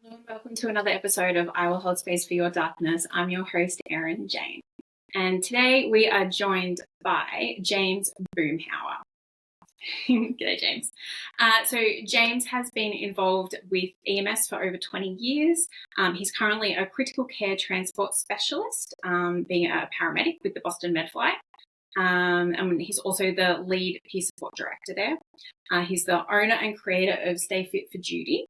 Hello and welcome to another episode of I Will Hold Space for Your Darkness. I'm your host, Erin Jane. And today we are joined by James Boomhower. G'day, James. So James has been involved with EMS for over 20 years. He's currently a critical care transport specialist, being a paramedic with the Boston MedFlight. And he's also the lead peer support director there. He's the owner and creator of Stay Fit for Duty,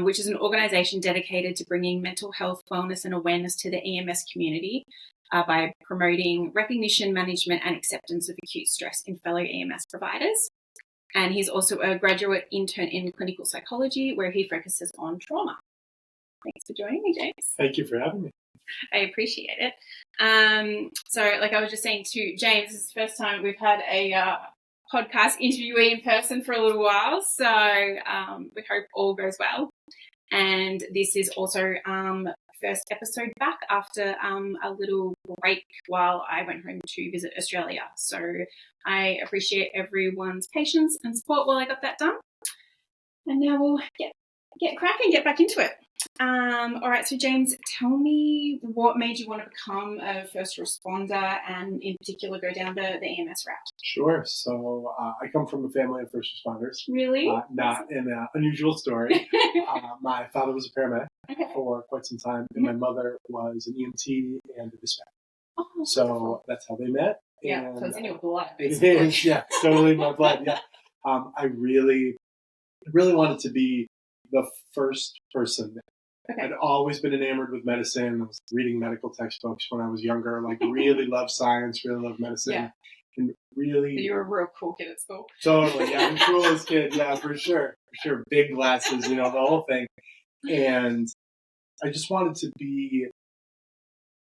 which is an organisation dedicated to bringing mental health, wellness and awareness to the EMS community by promoting recognition, management and acceptance of acute stress in fellow EMS providers. And he's also a graduate intern in clinical psychology, where he focuses on trauma. Thanks for joining me, James. Thank you for having me. I appreciate it. So like I was just saying to James, this is the first time we've had a podcast interviewee in person for a little while, so we hope all goes well. And this is also first episode back after a little break while I went home to visit Australia. So I appreciate everyone's patience and support while I got that done. And now we'll get cracking, get back into it. All right, so James, tell me what made you want to become a first responder and in particular go down the EMS route? Sure. So I come from a family of first responders. Really? Not an unusual story. My father was a paramedic for quite some time, and my mother was an EMT and a dispatcher. Oh, so wonderful. That's how they met. Yeah, and, so it's in your blood, basically. It is, yeah, totally my blood, yeah. I really wanted to be the first person there. Okay. I'd always been enamored with medicine. I was reading medical textbooks when I was younger, really loved science, really loved medicine. Yeah. And really... So you were a real cool kid at school. Totally, yeah. I'm the coolest kid, yeah, for sure. Big glasses, the whole thing. And I just wanted to be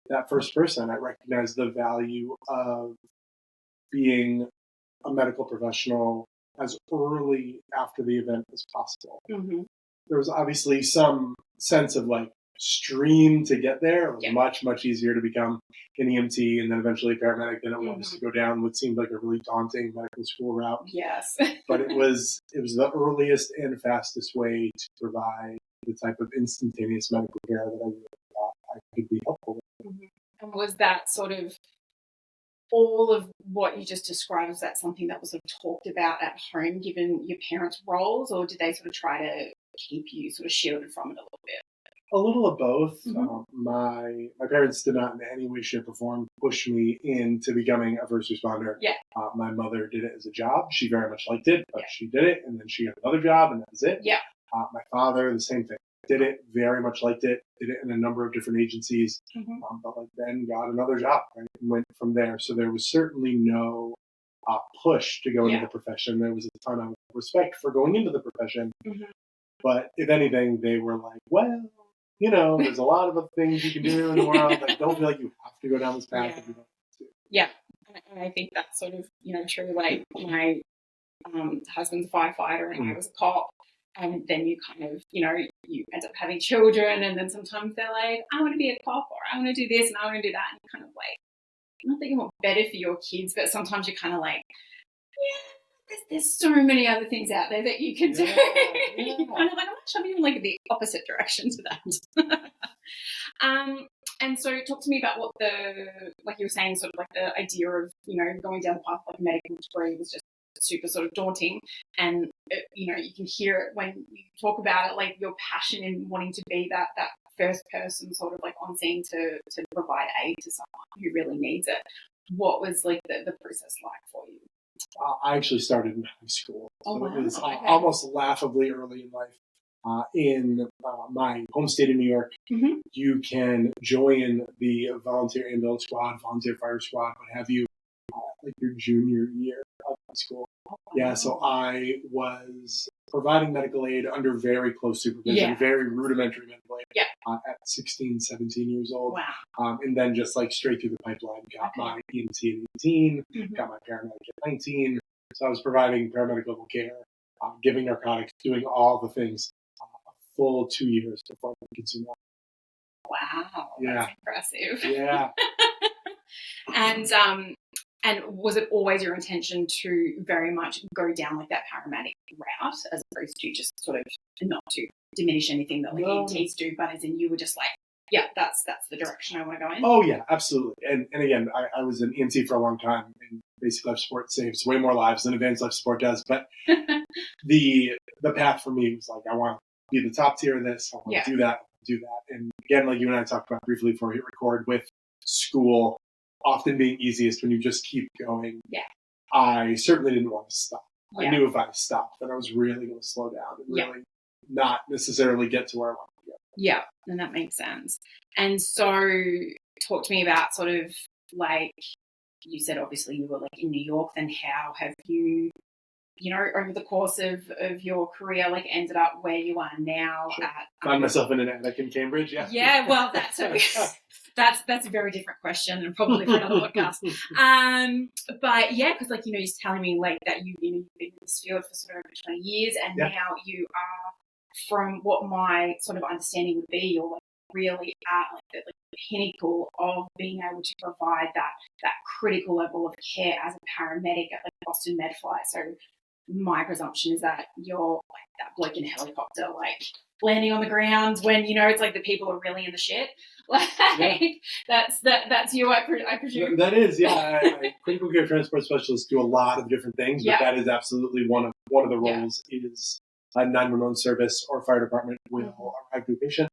that first person. I recognized the value of being a medical professional as early after the event as possible. Mm-hmm. There was obviously some sense of stream to get there. It was much easier to become an EMT and then eventually a paramedic than it was to go down what seemed like a really daunting medical school route. Yes. But it was the earliest and fastest way to provide the type of instantaneous medical care that I really thought I could be helpful with. Mm-hmm. And was that sort of all of what you just described, was that something that was sort of talked about at home given your parents' roles, or did they sort of try to keep you sort of shielded from it a little bit? A little of both. Mm-hmm. My parents did not in any way, shape, or form push me into becoming a first responder. Yeah. My mother did it as a job. She very much liked it, but she did it, and then she got another job, and that was it. Yeah. My father, the same thing. Did it, very much liked it, did it in a number of different agencies, but then got another job, right, and went from there. So there was certainly no push to go into the profession. There was a ton of respect for going into the profession, but if anything, they were like, well, there's a lot of other things you can do in the world. Don't feel like you have to go down this path if you don't want to. Yeah, and I think that's sort of, true. Like my husband's a firefighter and I was a cop. And then you kind of, you end up having children, and then sometimes they're like, I want to be a cop, or I want to do this and I want to do that. And you're kind of like, not that you want better for your kids, but sometimes you're kind of like, there's so many other things out there that you can do. You're kind of like, I'm not shoving you in the opposite direction to that. And so talk to me about what like you were saying, sort of like the idea of, going down the path like a medical degree was just super sort of daunting, and you can hear it when you talk about it, like your passion in wanting to be that first person sort of like on scene to provide aid to someone who really needs it. What was the process like for you? I actually started in high school, so wow. It was almost laughably early in life. In my home state of New York, you can join the volunteer ambulance squad, volunteer fire squad, what have you, your junior year of high school. Yeah, so I was providing medical aid under very close supervision, very rudimentary medical aid at 16, 17 years old. Wow. And then just straight through the pipeline, got my EMT at 18, got my paramedic at 19. So I was providing paramedical care, giving narcotics, doing all the things a full 2 years before I could consume that. Wow, that's impressive. Yeah. And was it always your intention to very much go down that paramedic route as opposed to just sort of not to diminish anything that like No. EMTs do, but as in you were just like, yeah, that's the direction I want to go in. Oh yeah, absolutely. And again, I was an EMT for a long time, and basic life support saves way more lives than advanced life support does. But the path for me was like, I want to be the top tier of this. I want to do that. And again, like you and I talked about briefly before we hit record, with school often being easiest when you just keep going. Yeah. I certainly didn't want to stop. Yeah. I knew if I stopped, then I was really going to slow down and really not necessarily get to where I wanted to go. Yeah, and that makes sense. And so talk to me about sort of like, you said obviously you were like in New York, then how have you, you know, over the course of your career, like ended up where you are now? Sure. At Find myself in an attic in Cambridge, yeah. Yeah, well, that's a very different question and probably for another podcast. But yeah, because like, you know, you're telling me like that you've been in this field for sort of over 20 years, and now you are, from what my sort of understanding would be, you're like really at like the pinnacle of being able to provide that critical level of care as a paramedic at like Boston MedFlight. So my presumption is that you're like that bloke in a helicopter, like landing on the ground when, you know, it's like the people are really in the shit. Like that's you, I presume. That is, yeah. Critical care transport specialists do a lot of different things, but that is absolutely one of the roles. Is a 911 service or fire department will arrive to a patient,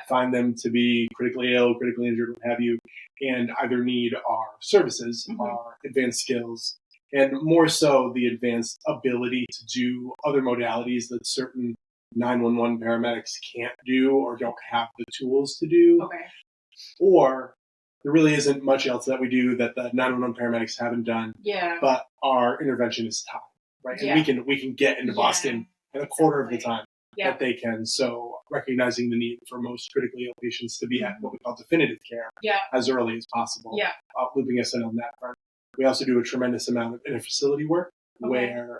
find them to be critically ill, critically injured, what have you, and either need our services, our advanced skills, and more so the advanced ability to do other modalities that certain 911 paramedics can't do or don't have the tools to do. Okay. Or there really isn't much else that we do that the 911 paramedics haven't done. Yeah. But our intervention is time, right? And we can get into Boston in a quarter of the time that they can. So recognizing the need for most critically ill patients to be at what we call definitive care as early as possible. Yeah. Looping us in on that front. We also do a tremendous amount of interfacility work where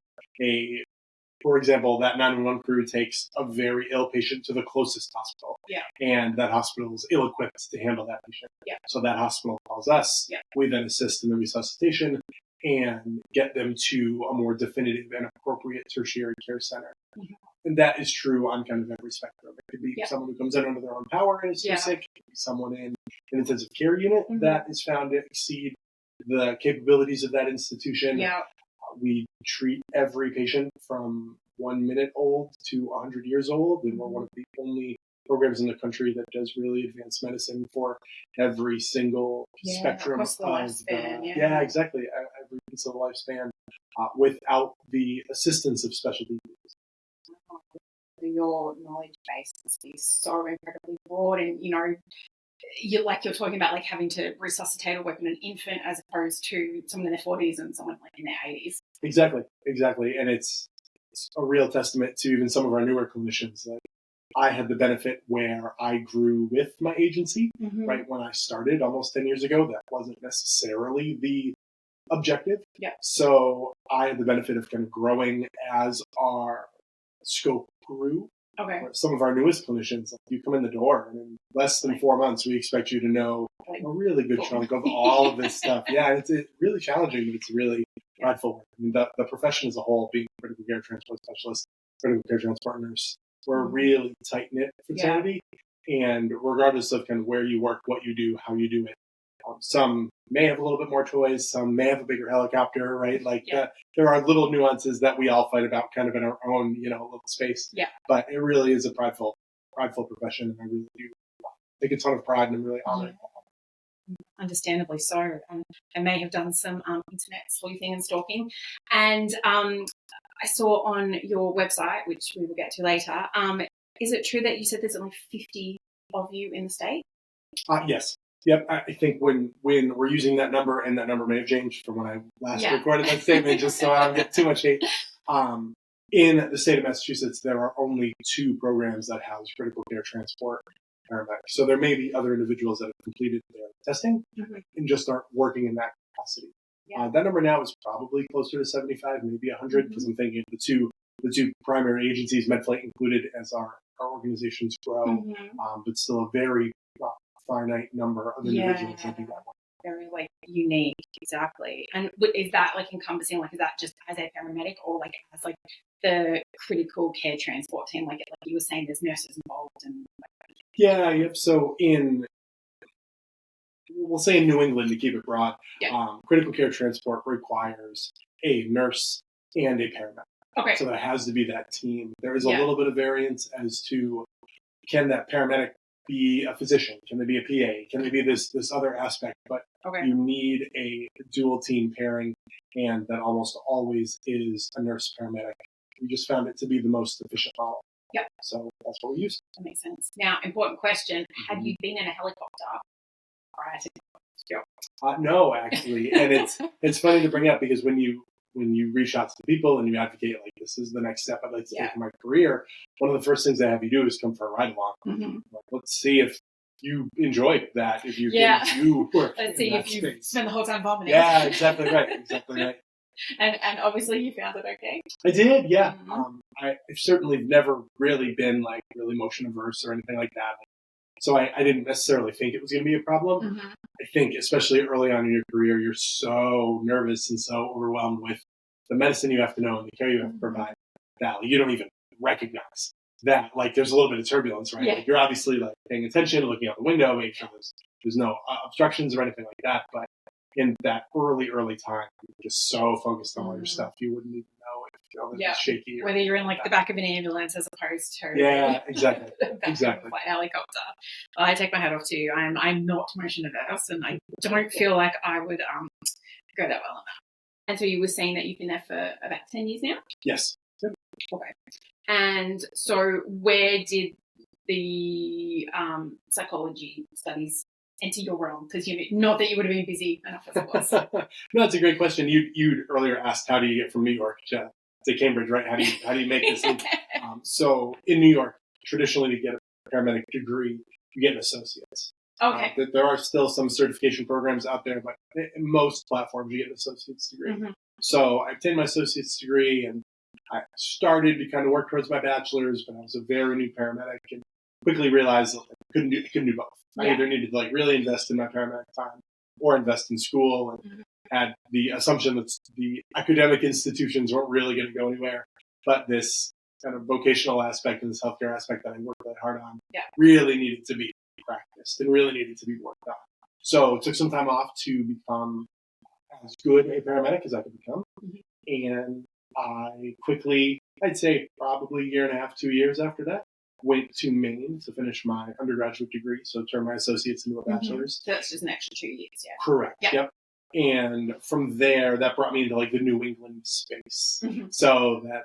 for example, that 911 crew takes a very ill patient to the closest hospital. Yeah. And that hospital is ill-equipped to handle that patient. Yeah. So that hospital calls us. Yeah. We then assist in the resuscitation and get them to a more definitive and appropriate tertiary care center. Mm-hmm. And that is true on kind of every spectrum. It could be someone who comes in under their own power and is too sick. It could be someone in an intensive care unit that is found to exceed the capabilities of that institution. Yeah. We treat every patient from 1 minute old to 100 years old, and we're one of the only programs in the country that does really advanced medicine for every single spectrum of the lifespan. Exactly, every piece of the lifespan, without the assistance of specialty groups. Your knowledge base is so incredibly broad, and you know, you're talking about like having to resuscitate or work on an infant as opposed to someone in their 40s and someone like in their 80s. Exactly. And it's a real testament to even some of our newer clinicians. Like, I had the benefit where I grew with my agency, right? When I started almost 10 years ago, that wasn't necessarily the objective. Yeah. So I had the benefit of kind of growing as our scope grew. Okay. Some of our newest clinicians, like, you come in the door, and in less than 4 months, we expect you to know a really good chunk of all of this stuff. Yeah, it's really challenging, but it's really prideful work. I mean, the profession as a whole, being critical care transport specialist, critical care transport nurse, we're a really tight-knit fraternity. Yeah. And regardless of kind of where you work, what you do, how you do it, some may have a little bit more toys, some may have a bigger helicopter, right? Like there are little nuances that we all fight about kind of in our own, little space. Yeah. But it really is a prideful profession, and I really do take a ton of pride, and I'm really honored. Understandably so. I may have done some internet sleuthing and stalking, and I saw on your website, which we will get to later, is it true that you said there's only 50 of you in the state? Yes. Yep, I think when we're using that number, and that number may have changed from when I last recorded that statement, just so I don't get too much hate. In the state of Massachusetts, there are only 2 programs that house critical care transport paramedics. So there may be other individuals that have completed their testing and just aren't working in that capacity. Yeah. That number now is probably closer to 75, maybe 100, because I'm thinking the two primary agencies, MedFlight included, as our organizations grow, but still a very finite number of individuals that do that work. Very unique, exactly. And is that encompassing, is that just as a paramedic, or as the critical care transport team? Like you were saying, there's nurses involved and. Yeah. Yep. So we'll say in New England to keep it broad, critical care transport requires a nurse and a paramedic. Okay. So there has to be that team. There is a little bit of variance as to can that paramedic be a physician? Can they be a PA? Can they be this other aspect? But you need a dual team pairing, and that almost always is a nurse paramedic. We just found it to be the most efficient model. Yep. So that's what we use. That makes sense. Now, important question: have you been in a helicopter prior to this job? No, actually, and it's funny to bring up because when you reach out to people and you advocate like this is the next step I'd like to take in my career, one of the first things they have you do is come for a ride along. Like, let's see if you enjoyed that. If you let's see if you spend the whole time vomiting. Yeah, exactly right. And obviously you found it okay. I did, yeah. I've certainly never really been like really motion averse or anything like that. So I didn't necessarily think it was going to be a problem. I think, especially early on in your career, you're so nervous and so overwhelmed with the medicine you have to know and the care you have to provide that you don't even recognize that. Like, there's a little bit of turbulence, right? Yeah. Like, you're obviously like paying attention, looking out the window, making sure there's no obstructions or anything like that. But in that early time, you're just so focused on all your stuff, you wouldn't even know if it's shaky. Whether you're in like the back of an ambulance as opposed to exactly. the back of a flight helicopter. Well, I take my hat off to you. I'm not motion averse, and I don't feel like I would go that well enough. And so you were saying that you've been there for about 10 years now? Yes. Okay. And so where did the psychology studies enter your realm? Because not that you would have been busy enough as it was. No, that's a great question. You earlier asked how do you get from New York to Cambridge, right? How do you make this? So in New York, traditionally to get a paramedic degree, you get an associate's. Okay. There are still some certification programs out there, but in most platforms you get an associate's degree. So I obtained my associate's degree and I started to kind of work towards my bachelor's, but I was a very new paramedic and quickly realized that I couldn't do both. I either needed to really invest in my paramedic time or invest in school, and had the assumption that the academic institutions weren't really going to go anywhere, but this kind of vocational aspect and this healthcare aspect that I worked really hard on really needed to be practiced and really needed to be worked on. So took some time off to become as good a paramedic as I could become, and I quickly, I'd say probably a year and a half, 2 years after that, went to Maine to finish my undergraduate degree, so turn my associate's into a bachelor's. So that's just an extra 2 years, Correct. Yep. And from there, that brought me into the New England space. So that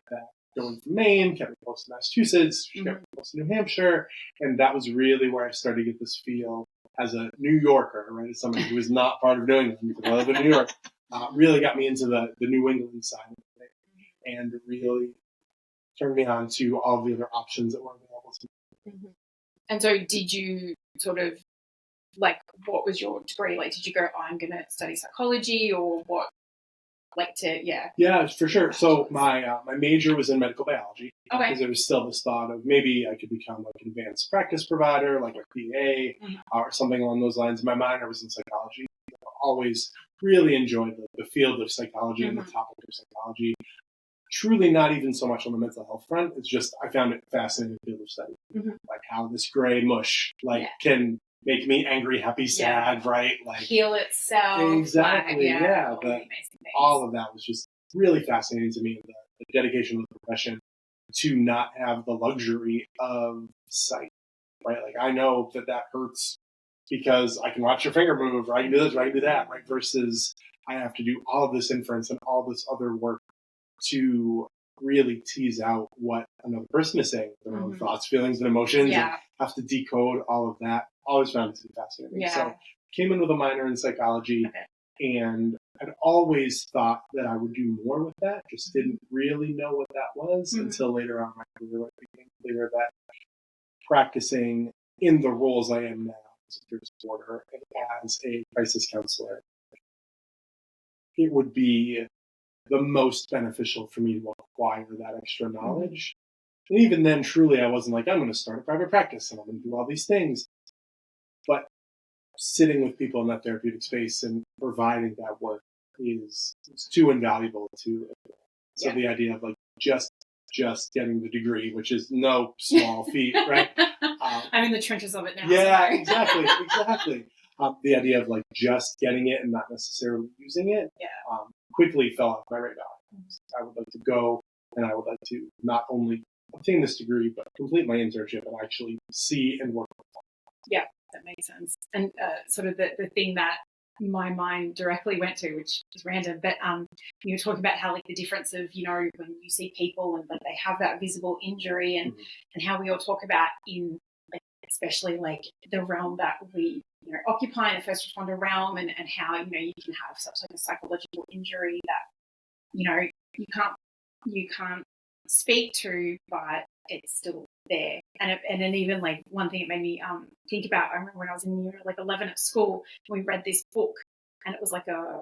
going from Maine kept me close to Massachusetts, kept me close to New Hampshire, and that was really where I started to get this feel as a New Yorker, right? As somebody who was not part of New England, because I live in New York, really got me into the New England side of it, and really turned me on to all the other options that were available to me. And so did you sort of, what was your degree? Did you go, I'm going to study psychology, or what? Yeah, for sure. So my major was in medical biology, because there was still this thought of maybe I could become an advanced practice provider, like a PA, or something along those lines. My minor was in psychology. I always really enjoyed the field of psychology and the topic of psychology. Truly not even so much on the mental health front. It's just I found it fascinating field of study. Like how this gray mush can make me angry, happy, sad, right? Heal itself. Exactly, but all of that was just really fascinating to me, the dedication of the profession to not have the luxury of sight, right? I know that hurts because I can watch your finger move, or I can do this, or I can do that, right? Versus I have to do all of this inference and all this other work to really tease out what another person is saying, their own thoughts, feelings, and emotions, and have to decode all of that. Always found it to be fascinating. So came in with a minor in psychology, and I'd always thought that I would do more with that, just didn't really know what that was until later on in my career it became clear that practicing in the roles I am now as a first responder and as a crisis counselor, it would be the most beneficial for me to acquire that extra knowledge. And even then, truly, I wasn't I'm going to start a private practice and I'm going to do all these things. But sitting with people in that therapeutic space and providing that work is too invaluable to. So the idea of just just getting the degree, which is no small feat, right? I'm in the trenches of it now. Yeah, exactly. The idea of like just getting it and not necessarily using it quickly fell off my radar. I would like to go and I would like to not only obtain this degree, but complete my internship and actually see and work with it. Yeah, that makes sense. And sort of the thing that my mind directly went to, which is random, but you were talking about how like the difference of, you know, when you see people and like they have that visible injury and how we all talk about in like, especially like the realm that we, you know, occupy in the first responder realm and how, you know, you can have such like a psychological injury that, you know, you can't speak to, but it's still there. And then even like one thing it made me think about, I remember when I was in year like 11 at school, we read this book and it was like a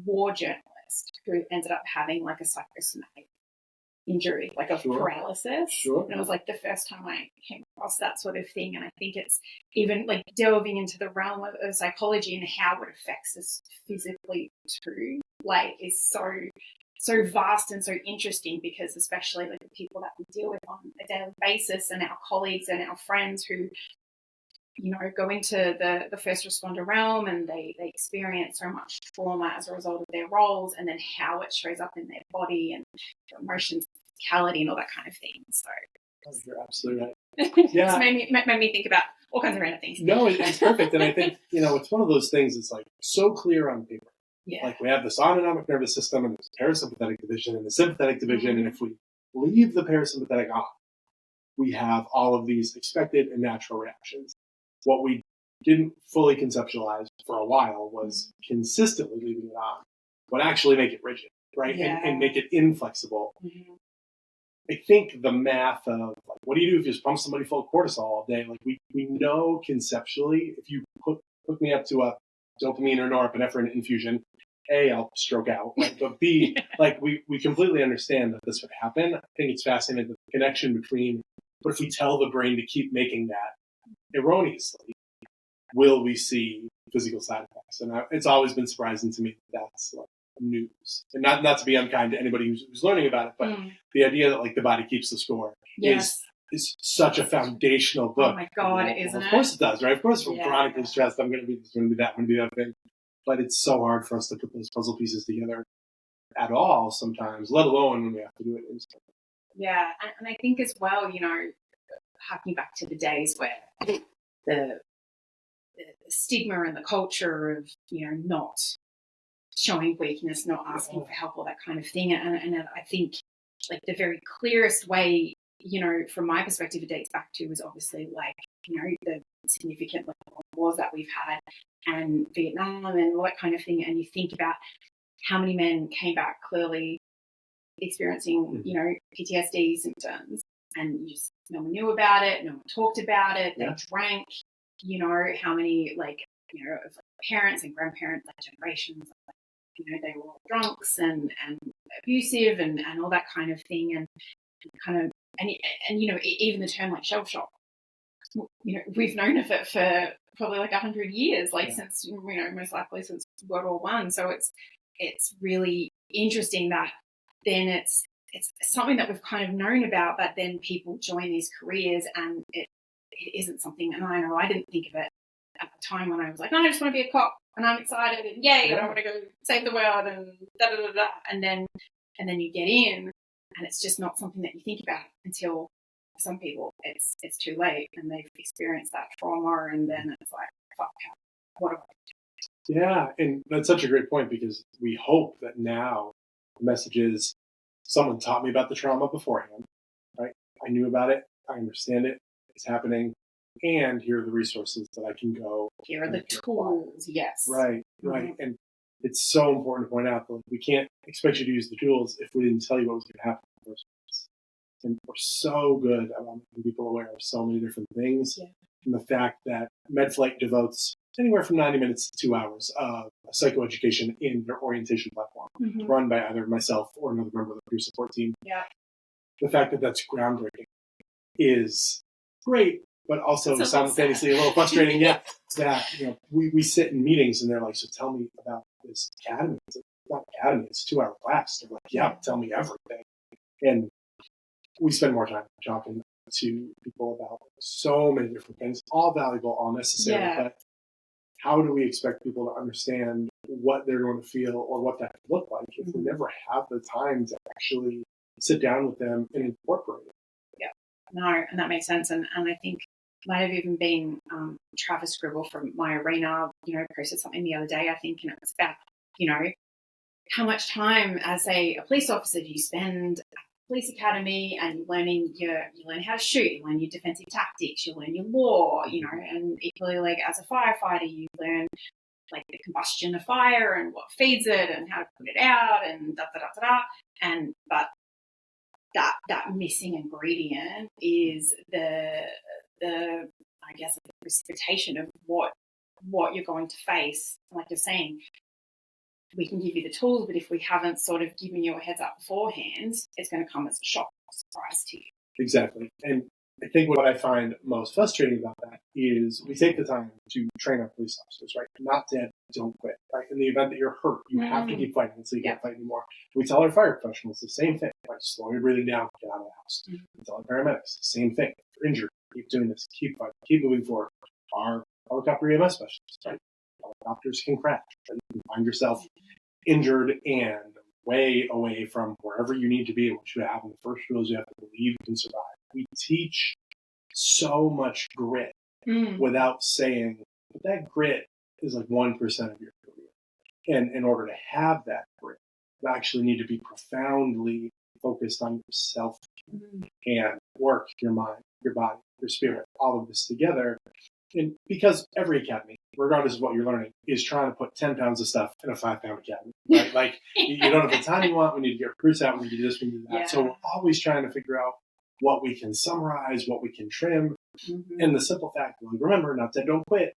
war journalist who ended up having like a psychosomatic injury, like a paralysis. And it was like the first time I came across that sort of thing. And I think it's even like delving into the realm of psychology and how it affects us physically too, like is so vast and so interesting, because especially like the people that we deal with on a daily basis and our colleagues and our friends who, you know, go into the first responder realm and they experience so much trauma as a result of their roles, and then how it shows up in their body and their emotions, physicality and all that kind of thing. So you're absolutely right. Yeah. It's made me think about all kinds of random things. No, it's perfect. And I think, you know, it's one of those things that's like so clear on paper. Yeah. Like we have this autonomic nervous system and there's a parasympathetic division and the sympathetic division. And if we leave the parasympathetic on, we have all of these expected and natural reactions. What we didn't fully conceptualize for a while was consistently leaving it on would actually make it rigid, right? Yeah. And make it inflexible. I think the math of like, what do you do if you just pump somebody full of cortisol all day? Like we know conceptually, if you hook me up to a dopamine or norepinephrine infusion, A, I'll stroke out, right? But B, like we completely understand that this would happen. I think it's fascinating the connection between, but if we tell the brain to keep making that erroneously, will we see physical side effects? And it's always been surprising to me that that's like news. And not to be unkind to anybody who's learning about it, but the idea that like the body keeps the score is such a foundational book. Oh my God, isn't it? Of course it does, right? Of course, if I'm chronically stressed, I'm going to be this, I'm going to be that, I'm going to be that thing. But it's so hard for us to put those puzzle pieces together at all sometimes, let alone when we have to do it instantly. Yeah, and I think as well, you know, harking back to the days where the stigma and the culture of, you know, not showing weakness, not asking for help, all that kind of thing. And I think like the very clearest way, you know, from my perspective, it dates back to was obviously like, you know, the significant wars that we've had and Vietnam and all that kind of thing. And you think about how many men came back clearly experiencing, you know, PTSD symptoms, and you just, no one knew about it, no one talked about it, they drank, you know, how many like, you know, of like parents and grandparents, like generations, like, you know, they were all drunks and abusive and all that kind of thing, and kind of and you know, even the term like shell shock, you know, we've known of it for probably like 100 years, like since, you know, most likely since World War I. So it's really interesting that then it's something that we've kind of known about, but then people join these careers and it isn't something, and I know I didn't think of it at the time when I was like, oh, I just want to be a cop and I'm excited and yay, I want to go save the world and da-da-da-da. And then you get in and it's just not something that you think about until some people it's too late and they've experienced that trauma, and then it's like, fuck, what do I do? Yeah, and that's such a great point, because we hope that now the message is someone taught me about the trauma beforehand, right? I knew about it, I understand it, it's happening, and here are the resources that I can go. Here are the tools, yes. Right. And it's so important to point out that we can't expect you to use the tools if we didn't tell you what was going to happen in the first place. And we're so good about making people aware of so many different things. Yeah. And the fact that MedFlight devotes anywhere from 90 minutes to 2 hours of psychoeducation in their orientation platform, run by either myself or another member of the peer support team. Yeah. The fact that that's groundbreaking is great, but also simultaneously a little frustrating. That, you know, we sit in meetings and they're like, so tell me about this academy. It's not academy, it's a 2-hour class. They're like, yeah, tell me everything. And we spend more time talking to people about so many different things, all valuable, all necessary, but how do we expect people to understand what they're going to feel or what that could look like if we never have the time to actually sit down with them and incorporate it? Yeah, no, and that makes sense. And I think might have even been Travis Scribble from My Arena, posted something the other day, I think, and it was about, how much time as a police officer do you spend at the police academy, and you learn how to shoot, you learn your defensive tactics, you learn your law, and equally like as a firefighter, you learn like the combustion of fire and what feeds it and how to put it out and but that missing ingredient is the I guess the precipitation of what you're going to face. Like you're saying, we can give you the tools, but if we haven't sort of given you a heads up beforehand, it's going to come as a shock or surprise to you. Exactly. And I think what I find most frustrating about that is we take the time to train our police officers, right? Not dead, don't quit, right? In the event that you're hurt, you have to keep fighting until you can't fight anymore. We tell our fire professionals the same thing, right? Slow your breathing down, get out of the house. We tell our paramedics the same thing. If you're injured, keep doing this, keep fighting, keep moving forward. Our helicopter EMS specialists, right? Helicopters can crash, right? You can find yourself injured and way away from wherever you need to be and what you have. And the first rule is you have to believe you can survive. We teach so much grit without saying, but that grit is like 1% of your career. And in order to have that grit, you actually need to be profoundly focused on yourself and work your mind, your body, your spirit, all of this together. And because every academy, regardless of what you're learning, is trying to put 10 pounds of stuff in a 5-pound academy, right? Like, you don't have the time you want, we need to get recruits out, we need to do this, we need to do that. Yeah. So we're always trying to figure out what we can summarize, what we can trim. And the simple fact, remember, not dead, don't quit.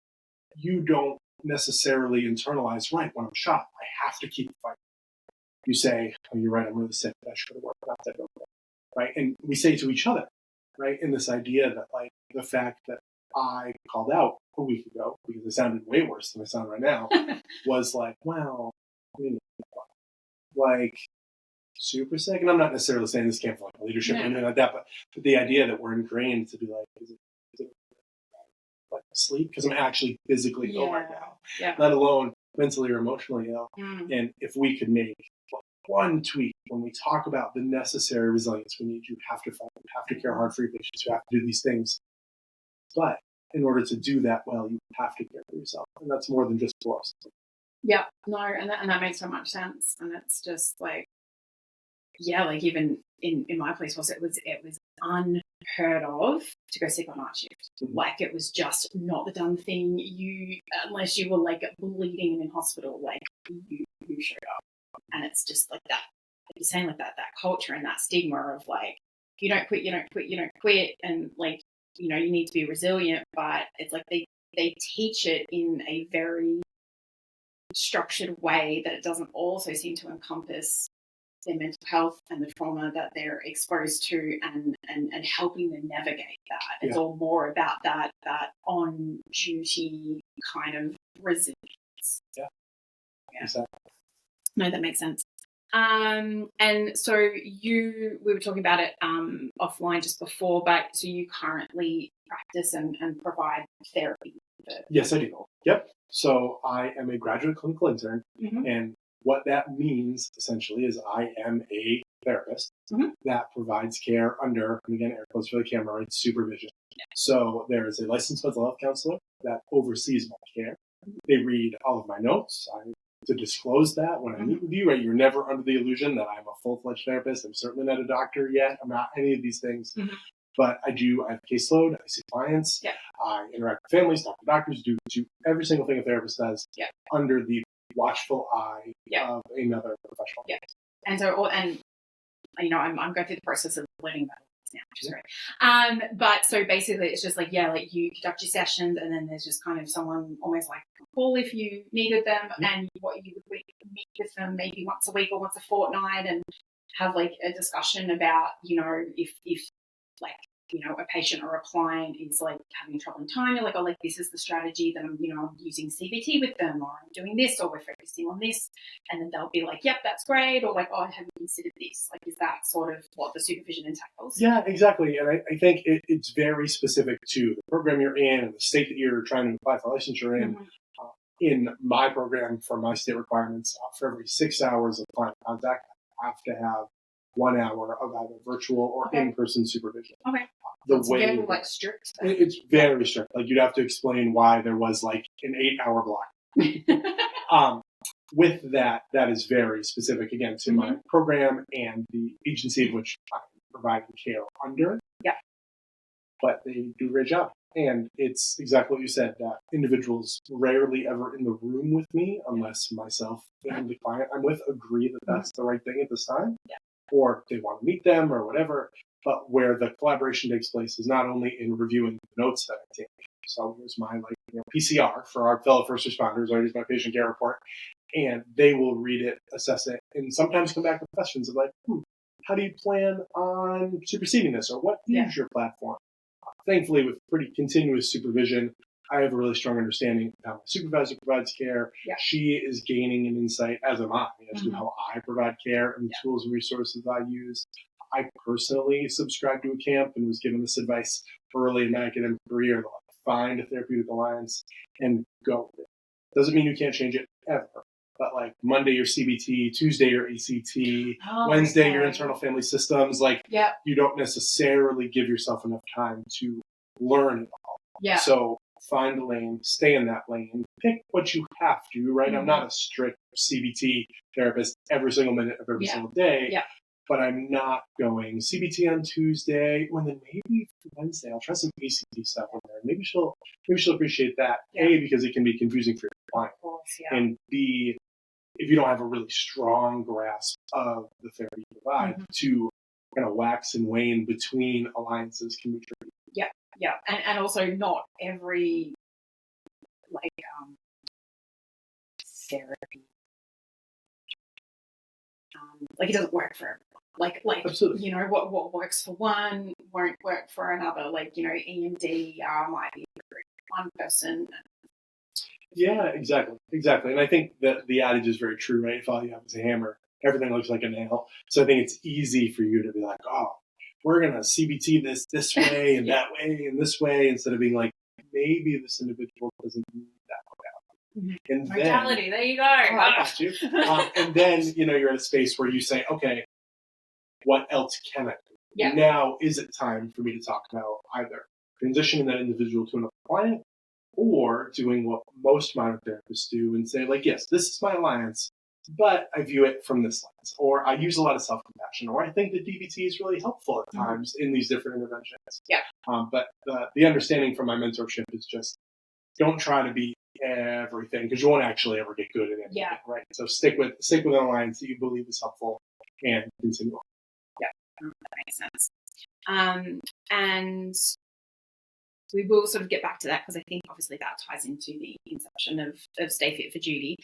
You don't necessarily internalize, right, when I'm shot, I have to keep fighting. You say, oh, you're right, I'm really sick, that should have worked, not dead, don't quit, right? And we say to each other, right, in this idea that, like, the fact that I called out a week ago, because it sounded way worse than I sound right now, was like, wow, like, super sick. And I'm not necessarily saying this came from like leadership or anything like that, but the idea that we're ingrained to be like, is it like sleep? Because I'm actually physically ill right now, let alone mentally or emotionally ill. And if we could make one tweak when we talk about the necessary resilience we need, you have to fight, you have to care hard for your patients, you have to do these things. But in order to do that well, you have to care for yourself. And that's more than just gloves. Yeah, no, and that makes so much sense. And it's just like, like even in my police force, it was unheard of to go sick on night shift. Like, it was just not the done thing. Unless you were like bleeding and in hospital, like you showed up. And it's just like that, like you're saying, like that culture and that stigma of like, you don't quit, and like, you need to be resilient. But it's like they teach it in a very structured way that it doesn't also seem to encompass their mental health and the trauma that they're exposed to, and helping them navigate that. It's all more about that on duty kind of resilience. Yeah. Exactly. No, that makes sense. And so we were talking about it offline just before, but so you currently practice and provide therapy. Yes, I do. Yep. So I am a graduate clinical intern, and what that means essentially is I am a therapist that provides care under, and again, air quotes for the camera, right, supervision. So there is a licensed mental health counselor that oversees my care. They read all of my notes. To disclose that when I meet with you, right? You're never under the illusion that I'm a full-fledged therapist. I'm certainly not a doctor yet. I'm not any of these things. But I have a caseload. I see clients. I interact with families, talk to doctors, do every single thing a therapist does under the watchful eye of another professional. And so, I'm going through the process of learning about this now, which is great. But so basically, it's just like, like you conduct your sessions, and then there's just kind of someone almost like a call if you needed them, and what you would meet with them maybe once a week or once a fortnight, and have like a discussion about, if like a patient or a client is like having trouble in time, you're like, oh, like this is the strategy that I'm using CBT with them, or I'm doing this, or we're focusing on this. And then they'll be like, yep, that's great. Or like, oh, have you considered this? Like, is that sort of what the supervision entails? Yeah, exactly. And I think it's very specific to the program you're in and the state that you're trying to apply for licensure in. Mm-hmm. In my program, for my state requirements, for every 6 hours of client contact, I have to have 1 hour of either virtual or in-person supervision. Okay. It's very like strict. It's very strict. Like, you'd have to explain why there was like an 8-hour block. With that is very specific, again, to my program and the agency in which I'm providing care under. Yeah. But they do a great job. And it's exactly what you said, that individuals rarely ever in the room with me, unless myself and the client I'm with agree that that's the right thing at this time, or they want to meet them or whatever. But where the collaboration takes place is not only in reviewing the notes that I take. So here's my PCR for our fellow first responders, or here's my patient care report, and they will read it, assess it, and sometimes come back with questions of like, how do you plan on superseding this, or what is your platform? Thankfully, with pretty continuous supervision, I have a really strong understanding of how my supervisor provides care. Yeah. She is gaining an insight, as am I, as to how I provide care and the tools and resources I use. I personally subscribed to a camp and was given this advice early in my academic career to find a therapeutic alliance and go with it. Doesn't mean you can't change it ever. But like Monday, your CBT, Tuesday, your ACT, Wednesday, your internal family systems. Like, you don't necessarily give yourself enough time to learn it all. Yeah. So find a lane, stay in that lane, pick what you have to, right? I'm not a strict CBT therapist every single minute of every single day. Yeah. But I'm not going CBT on Tuesday, and then maybe Wednesday I'll try some ACT stuff in there. Maybe she'll appreciate that. A, because it can be confusing for your client, of course, and B, if you don't have a really strong grasp of the therapy you provide, to kind of wax and wane between alliances can be tricky. Yeah, and also not every therapy it doesn't work for everyone. Absolutely. What works for one won't work for another. EMD might be for one person. Yeah, exactly. And I think that the adage is very true, right? If all you have is a hammer, everything looks like a nail. So I think it's easy for you to be like, oh, we're going to CBT this way and that way and this way, instead of being like, maybe this individual doesn't need that way. And mortality, there you go. I got you. And then, you're in a space where you say, okay, what else can I do? Yeah. Now, is it time for me to talk about either transitioning that individual to another client, or doing what most modern therapists do and say, yes, this is my alliance, but I view it from this lens, or I use a lot of self-compassion, or I think that DBT is really helpful at times in these different interventions. Yeah. But the understanding from my mentorship is just, don't try to be everything, because you won't actually ever get good at anything, right? So stick with an alliance that you believe is helpful and continue on. Yeah, that makes sense. And we will sort of get back to that, because I think obviously that ties into the inception of Stay Fit for Duty.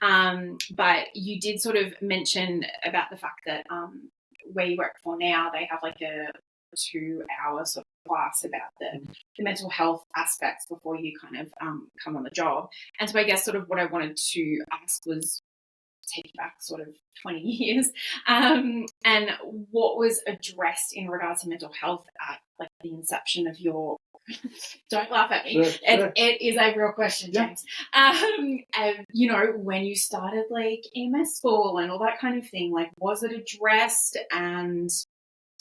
But you did sort of mention about the fact that where you work for now, they have a 2-hour sort of class about the mental health aspects before you kind of come on the job. And so I guess sort of what I wanted to ask was, take you back sort of 20 years, and what was addressed in regards to mental health at the inception of your don't laugh at me. Sure. It is a real question, James. When you started EMS school and all that kind of thing, was it addressed, and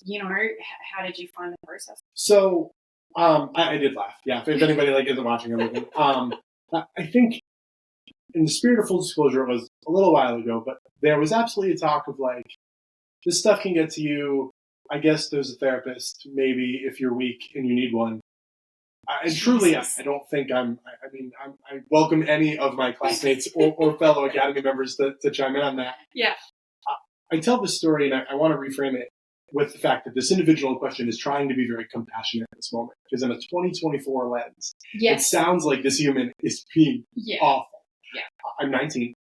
how did you find the process? So I did laugh. Yeah, if anybody isn't watching everything. I think, in the spirit of full disclosure, it was a little while ago, but there was absolutely a talk of this stuff can get to you. I guess there's a therapist, maybe, if you're weak and you need one. And truly, I don't think I welcome any of my classmates or fellow Academy members to chime in on that. Yeah. I tell this story, and I want to reframe it with the fact that this individual in question is trying to be very compassionate at this moment, because in a 2024 lens, it sounds like this human is being awful. Yeah. I'm 19,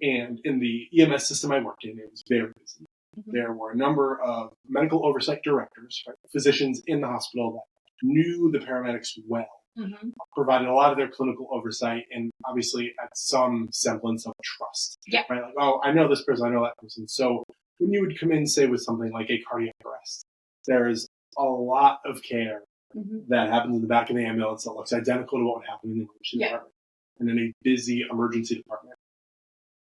and in the EMS system I worked in, it was very busy. There were a number of medical oversight directors, right, physicians in the hospital that knew the paramedics well, provided a lot of their clinical oversight, and obviously at some semblance of trust. Yeah. Right? Like, oh, I know this person, I know that person. So when you would come in, say, with something like a cardiac arrest, there's a lot of care that happens in the back of the ambulance that looks identical to what would happen in the emergency department. And in a busy emergency department,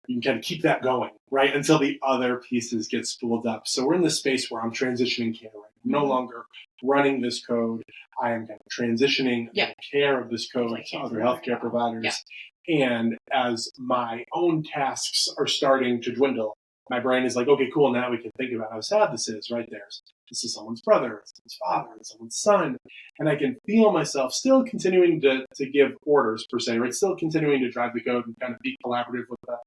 you can kind of keep that going, right, until the other pieces get spooled up. So we're in this space where I'm transitioning care, right? I'm no longer running this code. I am kind of transitioning the care of this code to other healthcare providers. And as my own tasks are starting to dwindle, my brain is like, okay, cool, now we can think about how sad this is, right? This is someone's brother, someone's father, someone's son. And I can feel myself still continuing to give orders, per se, right? Still continuing to drive the code and kind of be collaborative with the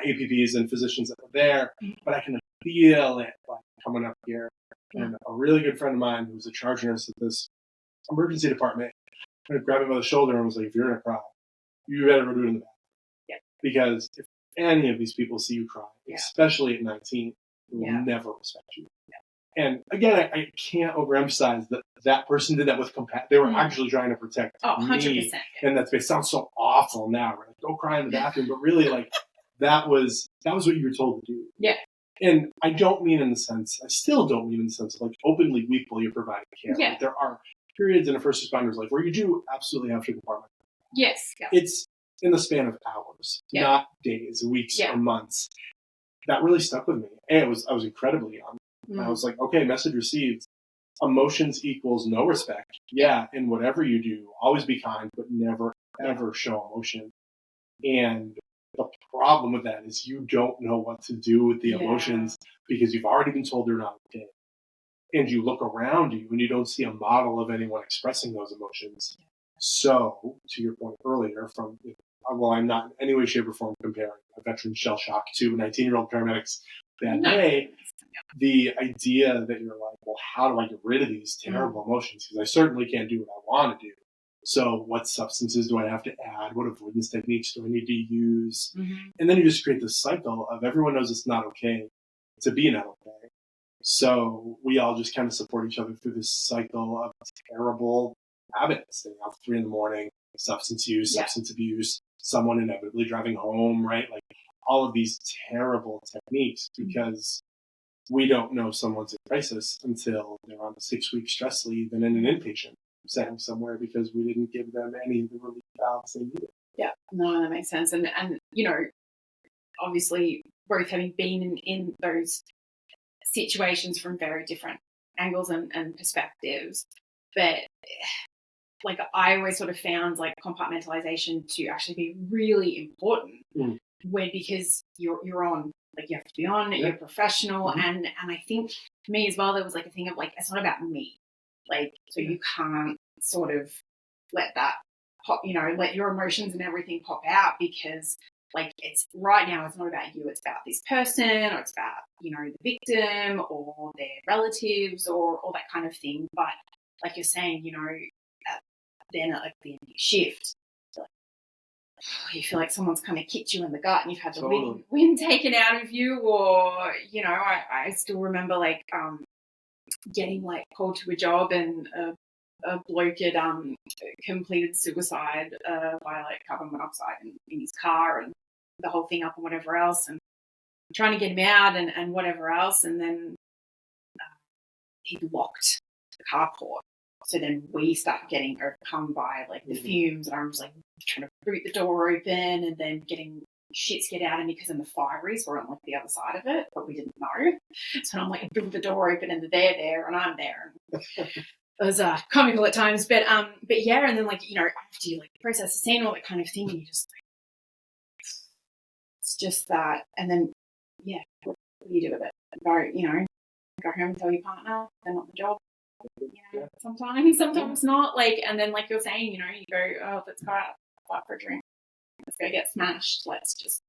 APPs and physicians that were there. But I can feel it like coming up here. And a really good friend of mine who was a charge nurse at this emergency department kind of grabbed me by the shoulder and was like, if you're going to cry, you better go do it in the bathroom. Because if any of these people see you cry, especially at 19, they will never respect you. And again, I can't overemphasize that that person did that with compassion. They were actually trying to protect me. 100%. And it sounds so awful now. Right? Like, go cry in the bathroom. But really, like, that was what you were told to do. Yeah. And I still don't mean in the sense of like openly weep while you're providing care. Yeah. Like, there are periods in a first responder's life where you do absolutely have to compartmentalize. Yes. Yeah. It's in the span of hours, not days, weeks, or months. That really stuck with me. And I was incredibly young. And I was like, okay, message received. Emotions equals no respect. Yeah, and whatever you do, always be kind, but never, ever show emotion. And the problem with that is you don't know what to do with the emotions because you've already been told they're not okay. And you look around you and you don't see a model of anyone expressing those emotions. So, to your point earlier, I'm not in any way, shape, or form comparing a veteran shell shock to 19-year-old paramedics that day. The idea that you're like, well, how do I get rid of these terrible emotions? Because I certainly can't do what I want to do. So what substances do I have to add? What avoidance techniques do I need to use? And then you just create this cycle of everyone knows it's not okay to be not okay. So we all just kind of support each other through this cycle of terrible habits. Staying out 3 a.m, substance use, substance abuse, someone inevitably driving home, right? Like all of these terrible techniques because we don't know someone's in crisis until they're on a 6-week stress leave and in an inpatient setting somewhere because we didn't give them any of the relief valves they needed. Yeah, no, that makes sense. And you know, obviously both having been in those situations from very different angles and perspectives, but like I always sort of found like compartmentalization to actually be really important because you're on. Like you have to be on, you're professional, and I think for me as well, there was like a thing of like it's not about me, like so you can't sort of let that pop, let your emotions and everything pop out because like it's right now it's not about you, it's about this person or it's about the victim or their relatives or all that kind of thing. But like you're saying, then at like the end of your shift. You feel like someone's kind of kicked you in the gut and you've had the wind taken out of you or, I still remember like getting like called to a job and a bloke had completed suicide by like carbon monoxide in his car and the whole thing up and whatever else and trying to get him out and whatever else and then he locked the carport. So then we start getting overcome by like the fumes and I'm just like trying to boot the door open and then getting shits get out of me because then the fireys were on like the other side of it, but we didn't know. So I'm like boot the door open and they're there and I'm there. It was comical at times, but yeah, and then like after you like process the scene, all that kind of thing, and you just like it's just that, and then what do you do with it? Go home and tell your partner they're not the job. Sometimes not. Like, and then like you're saying, you go, oh, let's go out for a drink. Let's go get smashed. Let's just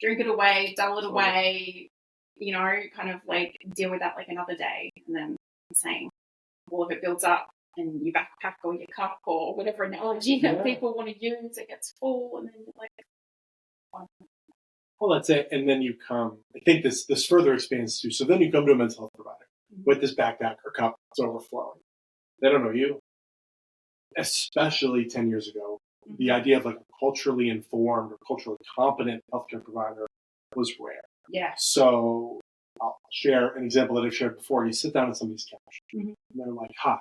drink it away, dull it away. Kind of like deal with that like another day. And then saying all of it builds up, and your backpack or your cup or whatever analogy that people want to use, it gets full, and then you're like, well, that's it. And then you come, I think this further expands to, so then you come to a mental health provider with this backpack or cup that's overflowing. They don't know you. Especially 10 years ago, the idea of like a culturally informed or culturally competent healthcare provider was rare. Yeah. So I'll share an example that I've shared before. You sit down on somebody's couch and they're like, hi,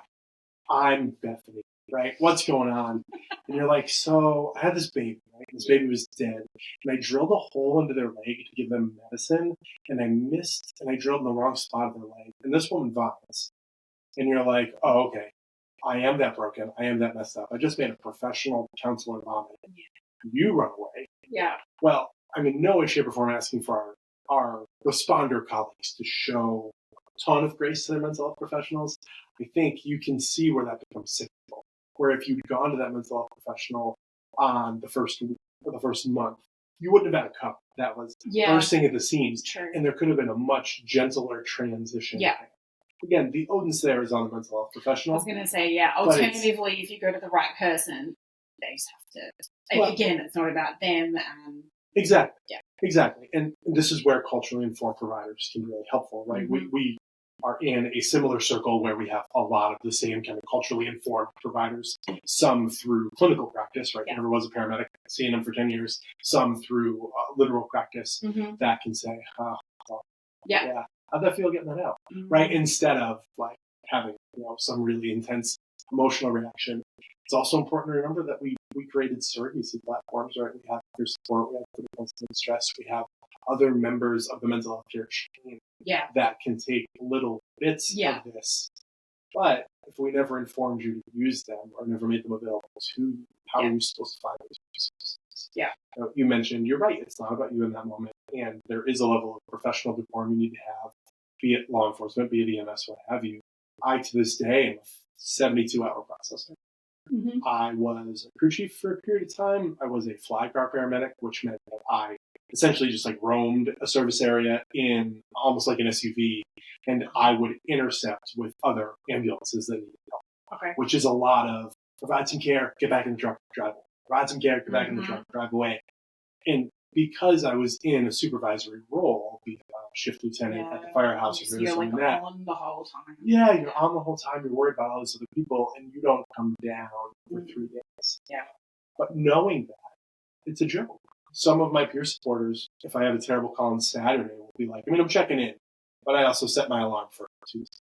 I'm Bethany, right? What's going on? And you're like, so I had this baby, right? This baby was dead. And I drilled a hole into their leg to give them medicine. And I missed, and I drilled in the wrong spot of their leg. And this woman vomits. And you're like, oh, okay. I am that broken. I am that messed up. I just made a professional counselor vomit. You run away. Yeah. Well, I'm in no way, shape, or form asking for our responder colleagues to show a ton of grace to their mental health professionals. I think you can see where that becomes cyclical. Where if you'd gone to that mental health professional on the first week or the first month, you wouldn't have had a cup that was bursting at the seams. True. And there could have been a much gentler transition. Yeah. Again, the onus there is on the mental health professional. I was going to say, alternatively, if you go to the right person, they just have to, again, it's not about them. Exactly. Yeah. Exactly. And this is where culturally informed providers can be really helpful, right? We are in a similar circle where we have a lot of the same kind of culturally informed providers, some through clinical practice, right? Never was a paramedic, seeing them for 10 years, some through literal practice that can say, how'd that feel getting that out, right? Instead of like having, some really intense emotional reaction. It's also important to remember that we created surrogacy platforms, right? We have peer support, we have constant stress, we have other members of the mental health care chain that can take little bits of this. But if we never informed you to use them or never made them available to you, how are you supposed to find those resources? Yeah. You mentioned, you're right, it's not about you in that moment. And there is a level of professional decorum you need to have, be it law enforcement, be it EMS, what have you. I, to this day, am a 72-hour processor. I was a crew chief for a period of time. I was a fly car paramedic, which meant that I essentially just like roamed a service area in almost like an SUV, and I would intercept with other ambulances that needed help. Okay. Which is a lot of provide some care, get back in the truck, drive away. Provide some care, get back in the truck, drive away. And because I was in a supervisory role, be it a shift lieutenant at the firehouse or you're something like like that. On the whole time. Yeah, you're on the whole time. You're worried about all these other people, and you don't come down for 3 days. Yeah. But knowing that, it's a joke. Some of my peer supporters, if I have a terrible call on Saturday, will be like, I'm checking in, but I also set my alarm for Tuesday,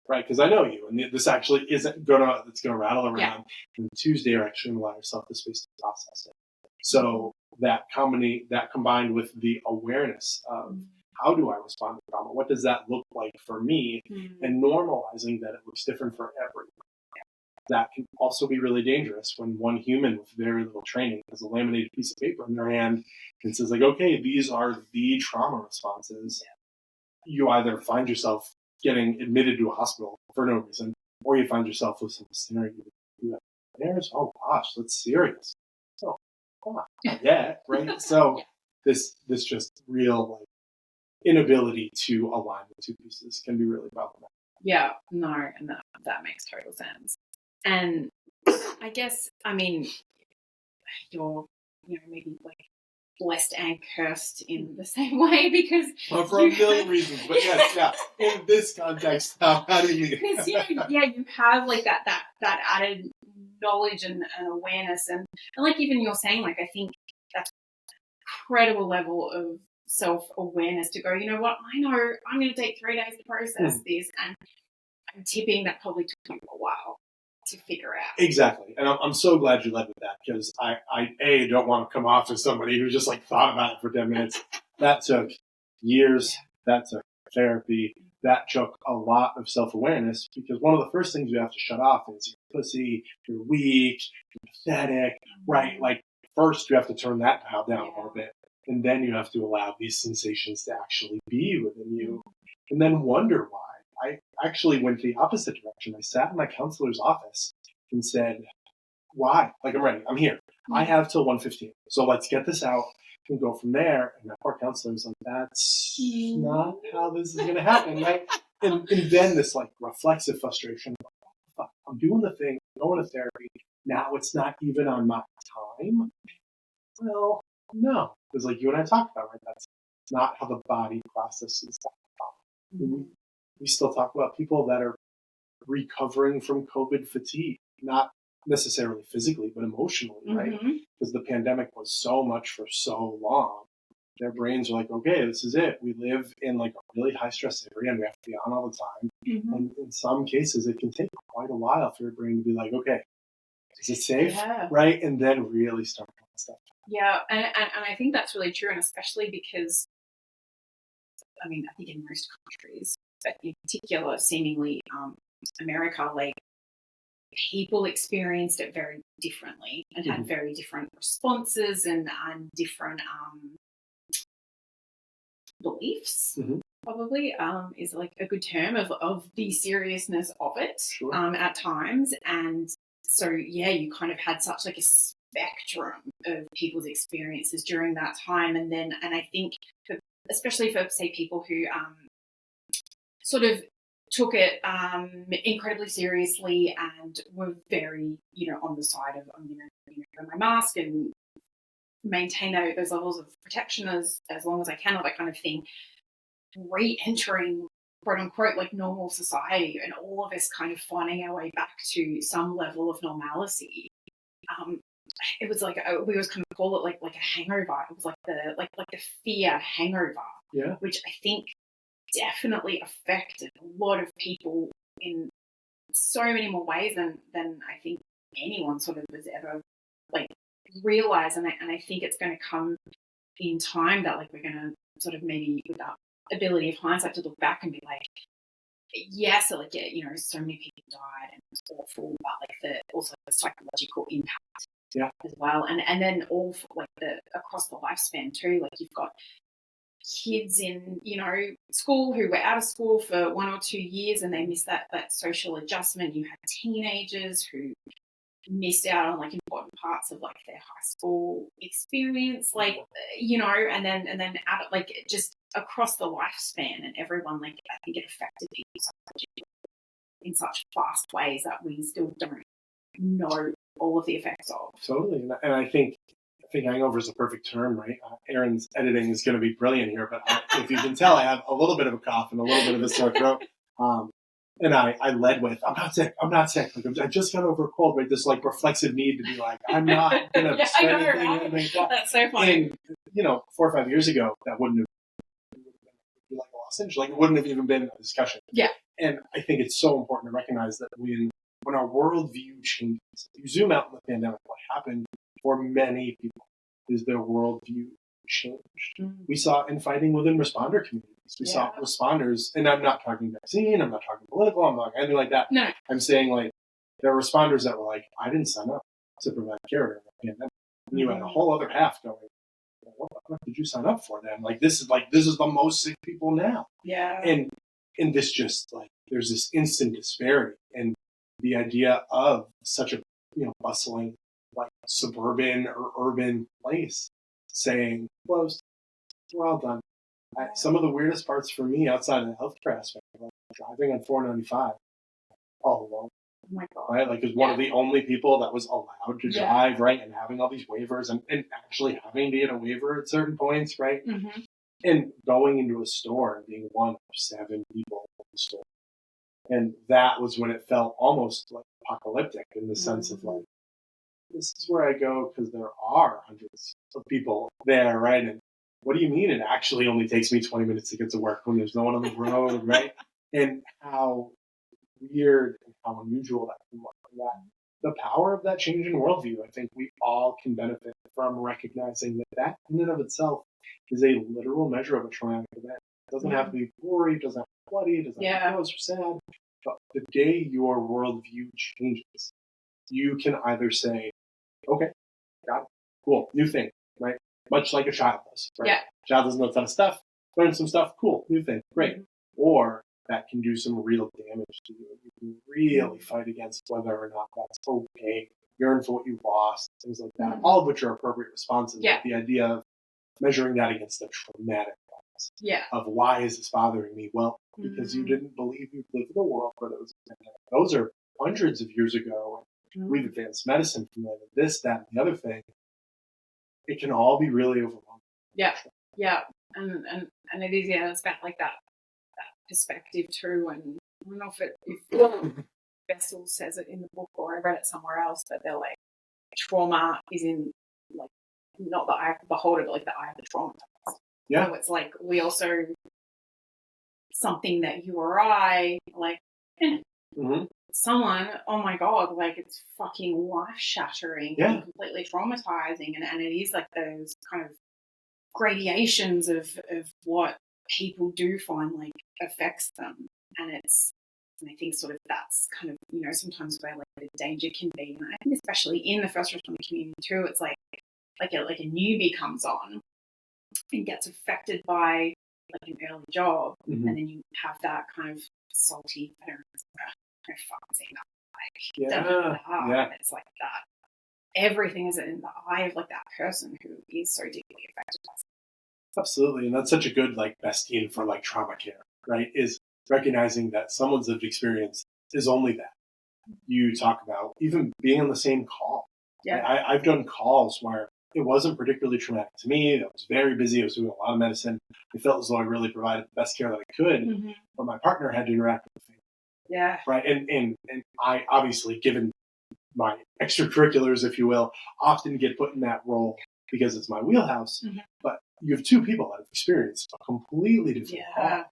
right? Because I know you, and this it's gonna rattle around. Yeah. And Tuesday, you're actually going to allow yourself the space to process it. So that combined with the awareness of how do I respond to trauma? What does that look like for me? And normalizing that it looks different for everyone. That can also be really dangerous when one human with very little training has a laminated piece of paper in their hand and says, like, okay, these are the trauma responses. Yeah. You either find yourself getting admitted to a hospital for no reason, or you find yourself with some staring at there's, oh gosh, that's serious. So, come on, yeah, right? So this just real like inability to align the two pieces can be really problematic. Yeah, no, and that makes total sense. And I guess, you're, maybe like blessed and cursed in the same way because for a million reasons, but yes, in this context, how do you mean? Because you have like that added knowledge and awareness and like even you're saying, like I think that's incredible level of self-awareness to go, you know what, I know I'm going to take 3 days to process this, and I'm tipping that probably took you a while to figure out. Exactly. And I'm so glad you led with that because I don't want to come off as somebody who just like thought about it for 10 minutes. That took years. That took therapy. That took a lot of self-awareness because one of the first things you have to shut off is you're pussy, you're weak, you're pathetic, right? Like first you have to turn that dial down a little bit. And then you have to allow these sensations to actually be within you and then wonder why. I actually went the opposite direction. I sat in my counselor's office and said, why? Like, I'm ready. I'm here. I have till 1:15. So let's get this out and go from there. And my poor counselor's like, that's not how this is going to happen, right? And then this, like, reflexive frustration. Fuck, I'm doing the thing. I'm going to therapy. Now it's not even on my time. Well, No, because like you and I talked about, right? That's not how the body processes that. We still talk about people that are recovering from COVID fatigue, not necessarily physically, but emotionally, right? Because the pandemic was so much for so long. Their brains are like, okay, this is it. We live in like a really high stress area and we have to be on all the time. And in some cases, it can take quite a while for your brain to be like, okay, is it safe? Yeah. Right? And then really start doing stuff. Yeah, and I think that's really true, and especially because, I mean, I think in most countries, but in particular, seemingly America, like, people experienced it very differently and had very different responses and different beliefs. Probably is like a good term of the seriousness of it at times. And so, yeah, you kind of had such like a spectrum of people's experiences during that time. And I think, especially for, say, people who sort of took it incredibly seriously and were very, on the side of, I'm going to wear my mask and maintain those levels of protection as long as I can, or that kind of thing, re-entering, quote unquote, like normal society, and all of us kind of finding our way back to some level of normalcy. It was like we always kind of call it like a hangover. It was like the fear hangover, which I think definitely affected a lot of people in so many more ways than I think anyone sort of has ever like realized. And I think it's going to come in time that like we're going to sort of maybe with that ability of hindsight to look back and be like, yes, so like, yeah, so many people died and it was awful, but like also the psychological impact as well, and then all like the across the lifespan too. Like you've got kids in school who were out of school for 1 or 2 years and they missed that social adjustment. You had teenagers who missed out on like important parts of like their high school experience, like and then out like just across the lifespan, and everyone, like I think it affected people in such fast ways that we still don't know all of the effects of. Totally, and I think hangover is a perfect term, right? Erin's editing is going to be brilliant here, but if you can tell, I have a little bit of a cough and a little bit of a sore throat. And I led with, I'm not sick. Like, I just got over a cold, right? This like reflexive need to be like, I'm not going to spread anything. Right? That's so funny. And, 4 or 5 years ago, that wouldn't have been like a lozenge. Like it wouldn't have even been a discussion. Yeah. And I think it's so important to recognize that when our worldview changes, you zoom out in the pandemic, what happened for many people is their worldview changed. We saw infighting within responder communities. We saw responders, and I'm not talking vaccine, I'm not talking political, I'm not anything like that. No. I'm saying like there are responders that were like, I didn't sign up to provide care during the pandemic. And you had a whole other half going, what the fuck did you sign up for then? Like this is the most sick people now. Yeah. And this just like there's this instant disparity, and the idea of such a bustling like suburban or urban place saying closed, we're all done. Some of the weirdest parts for me outside of the healthcare aspect, like driving on 495 all alone. Oh my God. Right? Like, as one of the only people that was allowed to drive, right? And having all these waivers and actually having to get a waiver at certain points, right? And going into a store and being one of 7 people in the store. And that was when it felt almost like apocalyptic in the sense of like, this is where I go because there are hundreds of people there, right? And what do you mean it actually only takes me 20 minutes to get to work when there's no one on the road, right? And how weird and how unusual that can look. The power of that change in worldview, I think we all can benefit from recognizing that in and of itself is a literal measure of a traumatic event. It doesn't have to be gory, it doesn't have to be bloody, it doesn't have to be gross or sad. But the day your worldview changes, you can either say, okay, got it, cool, new thing, right? Much like a child does, right? Yeah. Child doesn't know a ton of stuff, learn some stuff, cool, new thing, great. Or that can do some real damage to you. You can really fight against whether or not that's okay, yearn for what you lost, things like that, all of which are appropriate responses. Yeah. But the idea of measuring that against the traumatic loss of why is this bothering me? Well, because you didn't believe you'd live in a world where there was a pandemic. Those are hundreds of years ago. We've advanced medicine from that, this, that, and the other thing. it can all be really overwhelming. Yeah. And it is, it's about like that perspective too. And I don't know if Bessel says it in the book or I read it somewhere else, but they're like, trauma is in like not the eye of the beholder, but like the eye of the traumatized. Yeah. So it's like we also something that you or I like someone, oh my God, like it's fucking life shattering and completely traumatizing, and it is like those kind of gradations of what people do find like affects them, and I think sort of that's kind of, you know, sometimes where like the danger can be, and I think especially in the first responder community too, it's like a newbie comes on and gets affected by like an early job, and then you have that kind of salty, I don't fucking see that, like, it's like that. Everything is in the eye of like that person who is so deeply affected by it. Absolutely, and that's such a good like bastion for like trauma care, right? Is recognizing that someone's lived experience is only that. You talk about even being on the same call. Yeah, I've done calls where it wasn't particularly traumatic to me. I was very busy. I was doing a lot of medicine. I felt as though I really provided the best care that I could, but my partner had to interact with the family. Yeah. Right. And I obviously, given my extracurriculars, if you will, often get put in that role because it's my wheelhouse. But you have two people that have experienced a completely different call.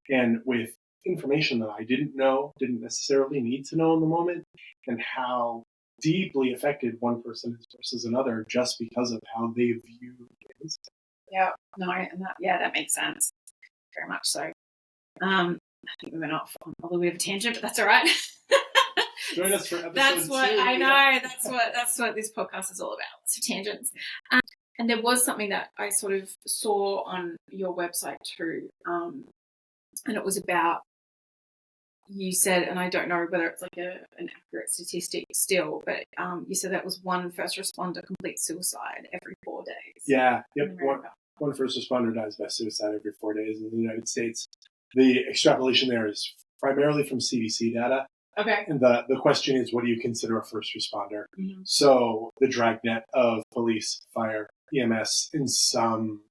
And with information that I didn't necessarily need to know in the moment, and how deeply affected one person is versus another just because of how they view things. Yeah, no, and that makes sense. Very much so. I think we went off on a little bit of a tangent, but that's all right. Join us for episode 2. That's what I know. That's what this podcast is all about. Lots of tangents. And there was something that I sort of saw on your website too, and it was about, you said, and I don't know whether it's like an accurate statistic still, but you said that was one first responder completes suicide every 4 days. Yeah, yep. One first responder dies by suicide every 4 days in the United States. The extrapolation there is primarily from CDC data. Okay. And the question is, what do you consider a first responder? So the dragnet of police, fire, EMS, in some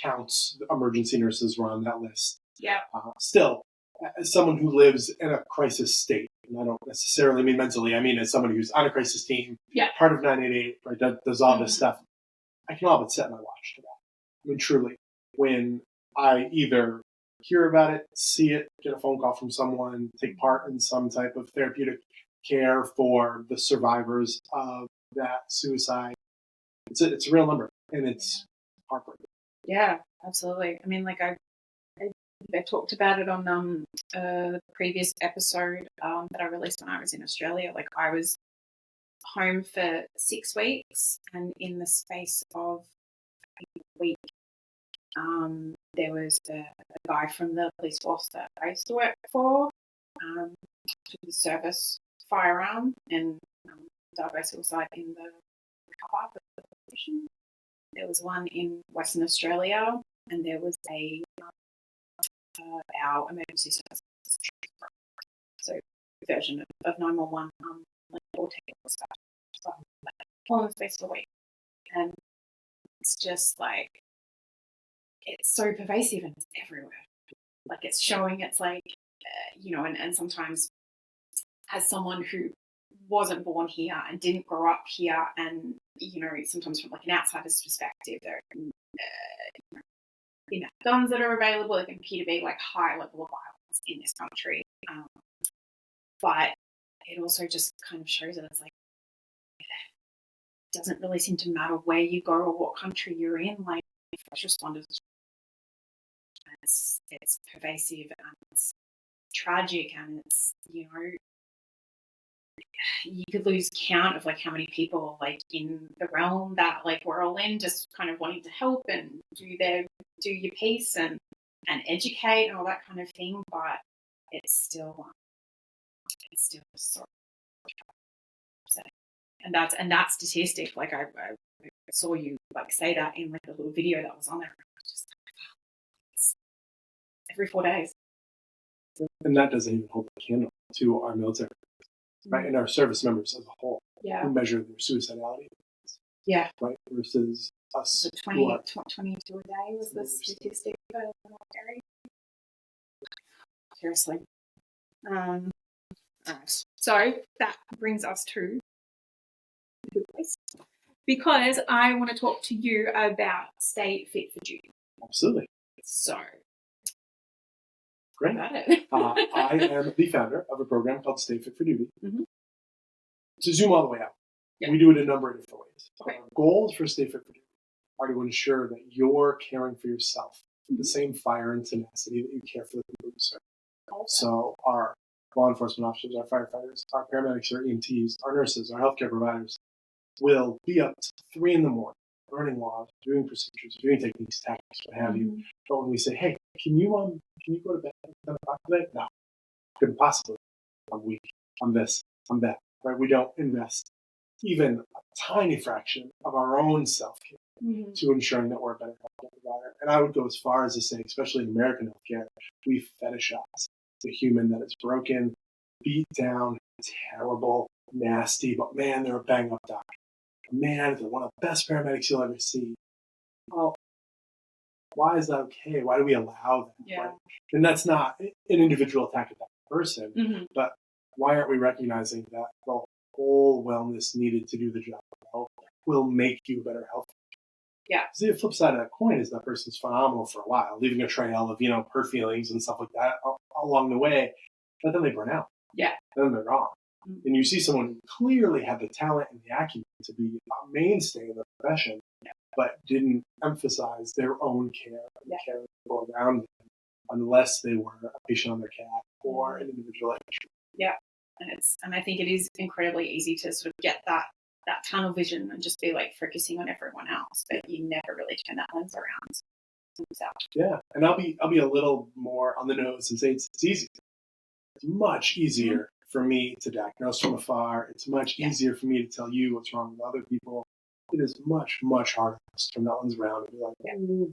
counts, emergency nurses were on that list. Yeah. Still, as someone who lives in a crisis state, and I don't necessarily mean mentally, I mean as someone who's on a crisis team, part of 988, right, does all this stuff, I can all but set my watch to that. I mean, truly, when I either hear about it, see it, get a phone call from someone, take part in some type of therapeutic care for the survivors of that suicide, it's a real number, and it's heartbreaking. Yeah, absolutely. I mean, like I talked about it on the previous episode that I released when I was in Australia. Like I was home for 6 weeks, and in the space of a week, there was a guy from the police force that I used to work for, took the service firearm and died by suicide in the car park of the station. There was one in Western Australia, and there was our emergency services, so version of 911, like all technical stuff, all in the space of a week, and it's just like, it's so pervasive and it's everywhere. Like it's showing, it's like, you know, and sometimes as someone who wasn't born here and didn't grow up here, and, you know, sometimes from like an outsider's perspective, there are guns that are available that can appear to be like high level of violence in this country. But it also just kind of shows that it's like, it doesn't really seem to matter where you go or what country you're in. Like first responders, it's pervasive and it's tragic, and it's, you know, you could lose count of like how many people like in the realm that like we're all in, just kind of wanting to help and do your piece and educate and all that kind of thing, but it's still so upsetting. And that statistic, like I saw you like say that in like a little video that was on there. Just it's every 4 days. And that doesn't even hold a candle to our military, right? And our service members as a whole, who measure their suicidality, right? Versus us. 22 a day was the statistic for the military. Seriously. Right. So that brings us to a good place, because I want to talk to you about Stay Fit for Duty. Absolutely. So, great. About it. I am the founder of a program called Stay Fit for Duty. Mm-hmm. To zoom all the way out, yeah. we do it a number of different ways. Okay. Our goals for Stay Fit for Duty are to ensure that you're caring for yourself with the same fire and tenacity that you care for the people you serve. Okay. So our law enforcement officers, our firefighters, our paramedics, our EMTs, our nurses, our healthcare providers will be up to 3 a.m, learning laws, doing procedures, doing techniques, tactics, what have you. But when we say, hey, can you go to bed at 10 o'clock today? No, couldn't possibly. I'm weak. I'm this. I'm that. Right? We don't invest even a tiny fraction of our own self-care to ensuring that we're a better healthcare provider. And I would go as far as to say, especially in American healthcare, we fetishize the human that is broken, beat down, terrible, nasty, but man, they're a bang-up doctor. Man, they're one of the best paramedics you'll ever see. Well, why is that okay? Why do we allow that? Yeah. Right? And that's not an individual attack at that person, but why aren't we recognizing that the whole wellness needed to do the job well will make you a better health? Yeah. See, the flip side of that coin is that person's phenomenal for a while, leaving a trail of, her feelings and stuff like that along the way, but then they burn out. Yeah. And then they're gone. And you see someone who clearly had the talent and the acumen to be a mainstay in the profession, but didn't emphasize their own care and the care of people around them unless they were a patient on their cat or an individual extra. Yeah. And I think it is incredibly easy to sort of get that tunnel vision and just be like focusing on everyone else, but you never really turn that lens around yourself. Yeah. And I'll be a little more on the nose and say it's easy. It's much easier for me to diagnose from afar. It's much easier for me to tell you what's wrong with other people. It is much, much harder to turn that lens around and be like,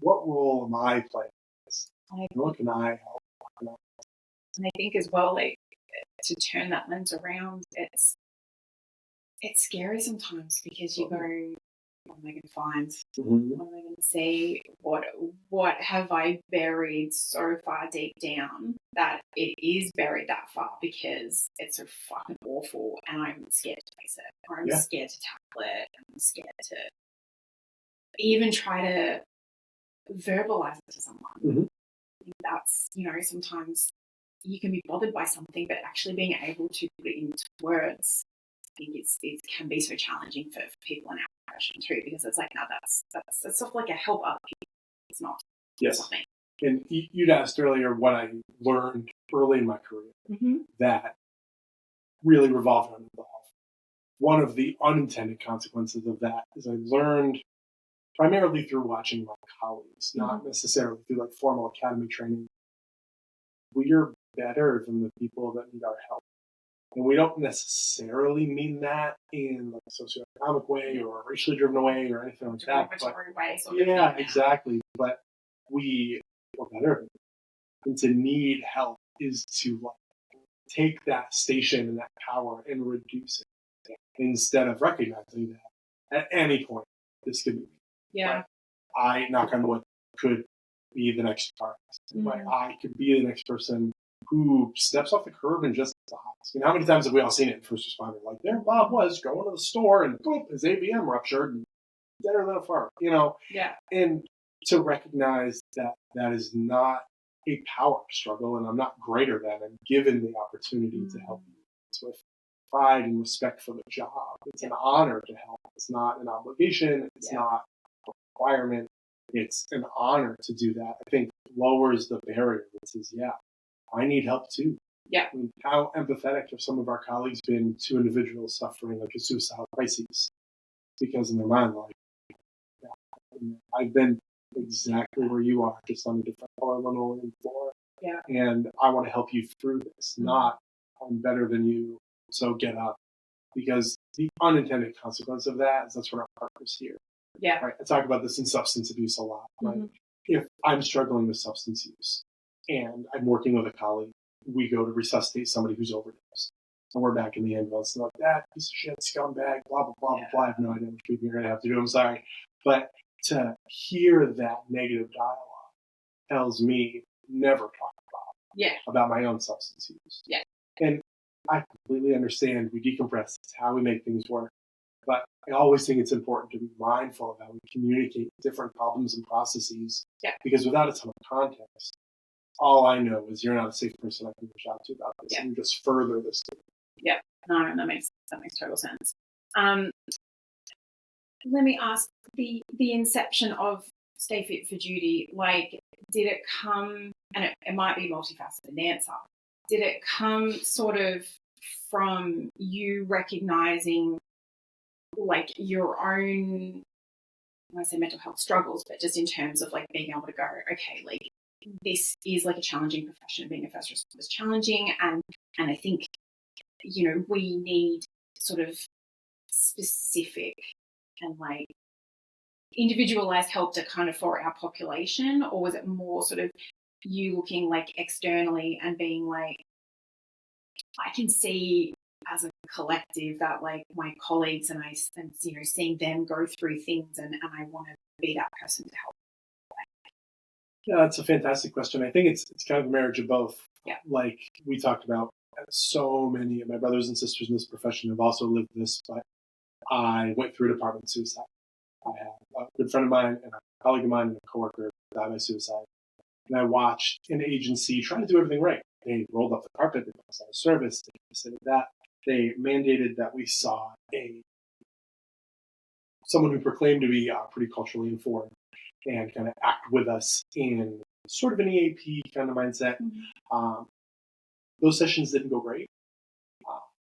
what role am I playing in this? What can I help? And I think as well, like, to turn that lens around, it's scary sometimes, because you go, what am I going to find? What am I going to see? What have I buried so far deep down that it is buried that far because it's so fucking awful and I'm scared to face it, or I'm scared to tackle it, and I'm scared to even try to verbalize it to someone. That's, sometimes you can be bothered by something, but actually being able to put it into words, I think it can be so challenging for people in our profession too, because it's like, no, that's sort of like a help other people. It's not. Yes. Something. And you'd asked earlier what I learned early in my career that really revolved around mental health. One of the unintended consequences of that is I learned primarily through watching my colleagues, not necessarily through like formal academy training. We're better than the people that need our help. And we don't necessarily mean that in like a socioeconomic way or a racially driven way or anything like that. But, exactly. But we are better. And to need help is to like take that station and that power and reduce it instead of recognizing that at any point this could be. Yeah. I, knock on wood, could be the next car. Right? I could be the next person who steps off the curb and just dies. How many times have we all seen it in First Responder? Like, there Bob was going to the store and boom, his AVM ruptured and deader than a fart, Yeah. And to recognize that that is not a power struggle and I'm not greater than and given the opportunity to help you. It's with pride and respect for the job. It's an honor to help. It's not an obligation. It's not a requirement. It's an honor to do that. I think lowers the barrier that says, I need help too. Yeah. I mean, how empathetic have some of our colleagues been to individuals suffering like a suicidal crisis? Because in their mind, like, I've been exactly where you are, just on a different color linoleum floor. Yeah. And I want to help you through this, not I'm better than you, so get up. Because the unintended consequence of that is that's what our partners here. Yeah. Right? I talk about this in substance abuse a lot. Right? If I'm struggling with substance use and I'm working with a colleague, we go to resuscitate somebody who's overdosed. And we're back in the ambulance and like, that piece of shit, scumbag, blah, blah, blah, blah, blah. I have no idea which people you're going to have to do. I'm sorry. But to hear that negative dialogue tells me never talk about my own substance use. Yeah. And I completely understand we decompress. It's how we make things work. But I always think it's important to be mindful of how we communicate different problems and processes. Yeah. Because without a ton of context, all I know is you're not a safe person I can reach out to about this. Yeah. And you just further this. Yeah. No, that makes total sense. Let me ask, the inception of Stay Fit for Duty, like, did it come, and it might be a multifaceted answer, did it come sort of from you recognizing like your own, I want to say mental health struggles, but just in terms of like being able to go, okay, like this is like a challenging profession, being a first responder is challenging, and I think, you know, we need sort of specific and like individualized help to kind of for our population? Or was it more sort of you looking like externally and being like, I can see as a collective that like my colleagues and you know, seeing them go through things and I want to be that person to help? Yeah, that's a fantastic question. I think it's kind of a marriage of both. Yeah. Like we talked about, so many of my brothers and sisters in this profession have also lived this, but I went through a department suicide. I have a good friend of mine and a colleague of mine and a coworker die by suicide. And I watched an agency trying to do everything right. They rolled up the carpet, they put us out of service, they considered that. They mandated that we saw someone who proclaimed to be pretty culturally informed and kind of act with us in sort of an EAP kind of mindset. Mm-hmm. Those sessions didn't go great.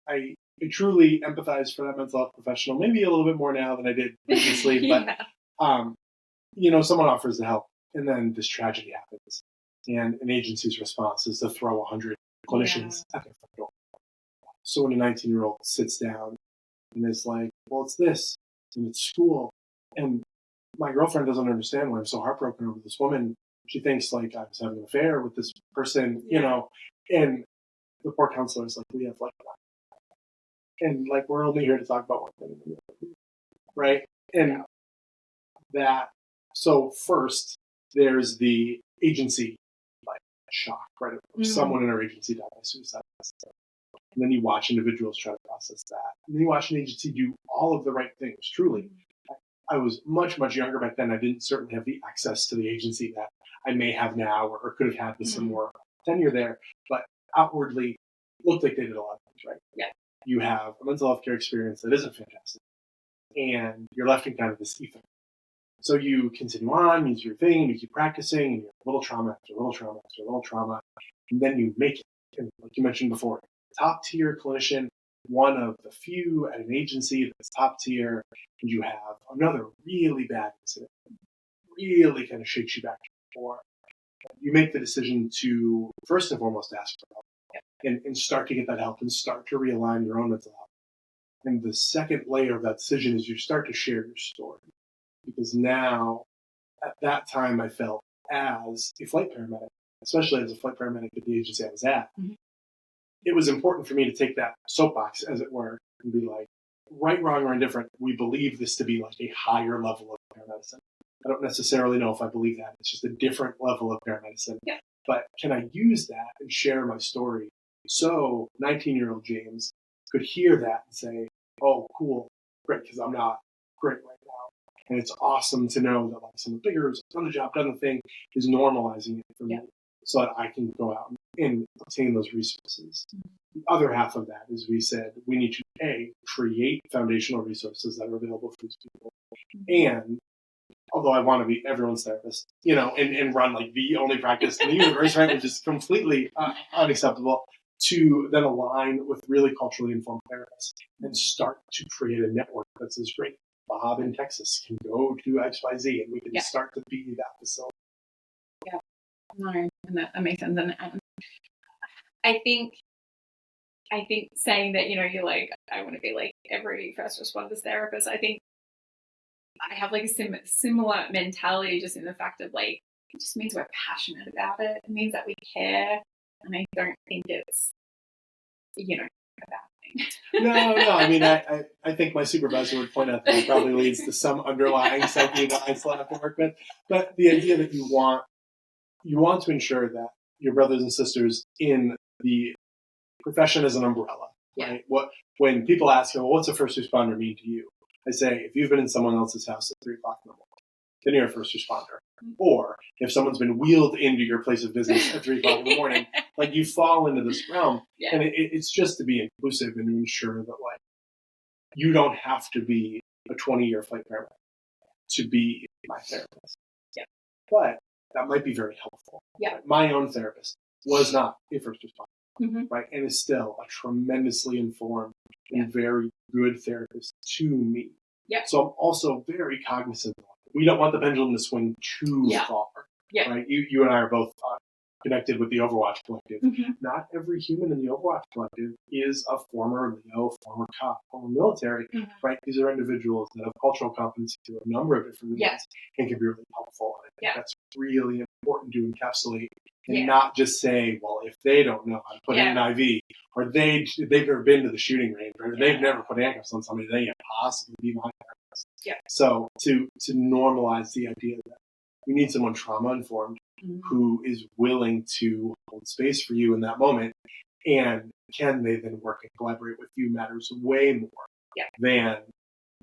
I truly empathize for that mental health professional, maybe a little bit more now than I did previously. Yeah. But, you know, someone offers the help, and then this tragedy happens. And an agency's response is to throw 100 clinicians at their front door. So when a 19-year-old sits down and is like, well, it's this, and it's school, and my girlfriend doesn't understand why I'm so heartbroken over this woman. She thinks like I was having an affair with this person, you know, and the poor counselor is like, we have like, and like, we're only here to talk about one thing, right? And that, so first there's the agency like shock, right? Someone in our agency died by suicide. And then you watch individuals try to process that. And then you watch an agency do all of the right things, truly. I was much, much younger back then. I didn't certainly have the access to the agency that I may have now or could have had with some more tenure there. But outwardly, looked like they did a lot of things right. Yeah. You have a mental health care experience that isn't fantastic. And you're left in kind of this ether. So you continue on, you do your thing, you keep practicing, and you have a little trauma after a little trauma after a little trauma. And then you make it. And like you mentioned before, top tier clinician, one of the few at an agency that's top tier, and you have another really bad incident, really kind of shakes you back before. You make the decision to first and foremost ask for help and start to get that help and start to realign your own mental health. And the second layer of that decision is you start to share your story. Because now, at that time, I felt as a flight paramedic, especially as a flight paramedic at the agency I was at, it was important for me to take that soapbox, as it were, and be like, right, wrong, or indifferent, we believe this to be like a higher level of paramedicine. I don't necessarily know if I believe that. It's just a different level of paramedicine. Yeah. But can I use that and share my story so 19-year-old James could hear that and say, oh, cool, great, because I'm not great right now. And it's awesome to know that like someone bigger who's done the job, done the thing, is normalizing it for me so that I can go out and obtain those resources. The other half of that is we said we need to, create foundational resources that are available for these people. And although I want to be everyone's therapist, you know, and run like the only practice in the universe, right, which is completely unacceptable, to then align with really culturally informed therapists and start to create a network that says, great, Bob in Texas can go to XYZ and we can start to be that facility. Yeah, no, and that makes sense. And I think saying that, you know, you're like, I want to be like every first responders therapist, I think I have like a similar mentality, just in the fact of like, it just means we're passionate about it. It means that we care. And I don't think it's, you know, a bad thing. No. I mean, I think my supervisor would point out that it probably leads to some underlying psyche that I still have to work with. But the idea that you want to ensure that your brothers and sisters in the profession as an umbrella, right? When people ask, well, what's a first responder mean to you? I say, if you've been in someone else's house at 3 o'clock in the morning, then you're a first responder. Or if someone's been wheeled into your place of business at 3 o'clock in the morning, like you fall into this realm. Yeah. And it's just to be inclusive and to ensure that like you don't have to be a 20-year flight paramedic to be my therapist. Yeah. But that might be very helpful. Yeah. My own therapist was not a first responder, Mhm. right? And is still a tremendously informed and very good therapist to me. Yeah. So I'm also very cognizant of we don't want the pendulum to swing too far. Yeah. Right? You and I are both connected with the Overwatch Collective. Mhm. Not every human in the Overwatch Collective is a former Leo, former cop, former military. Mhm. Right? These are individuals that have cultural competency to a number of different things and can be really helpful. And I think that's really important to encapsulate and not just say, well, if they don't know how to put in an IV, or they've never been to the shooting range, or they've never put handcuffs on somebody, they can't possibly be my therapist. Yeah. So to normalize the idea that you need someone trauma informed who is willing to hold space for you in that moment, and can they then work and collaborate with you matters way more than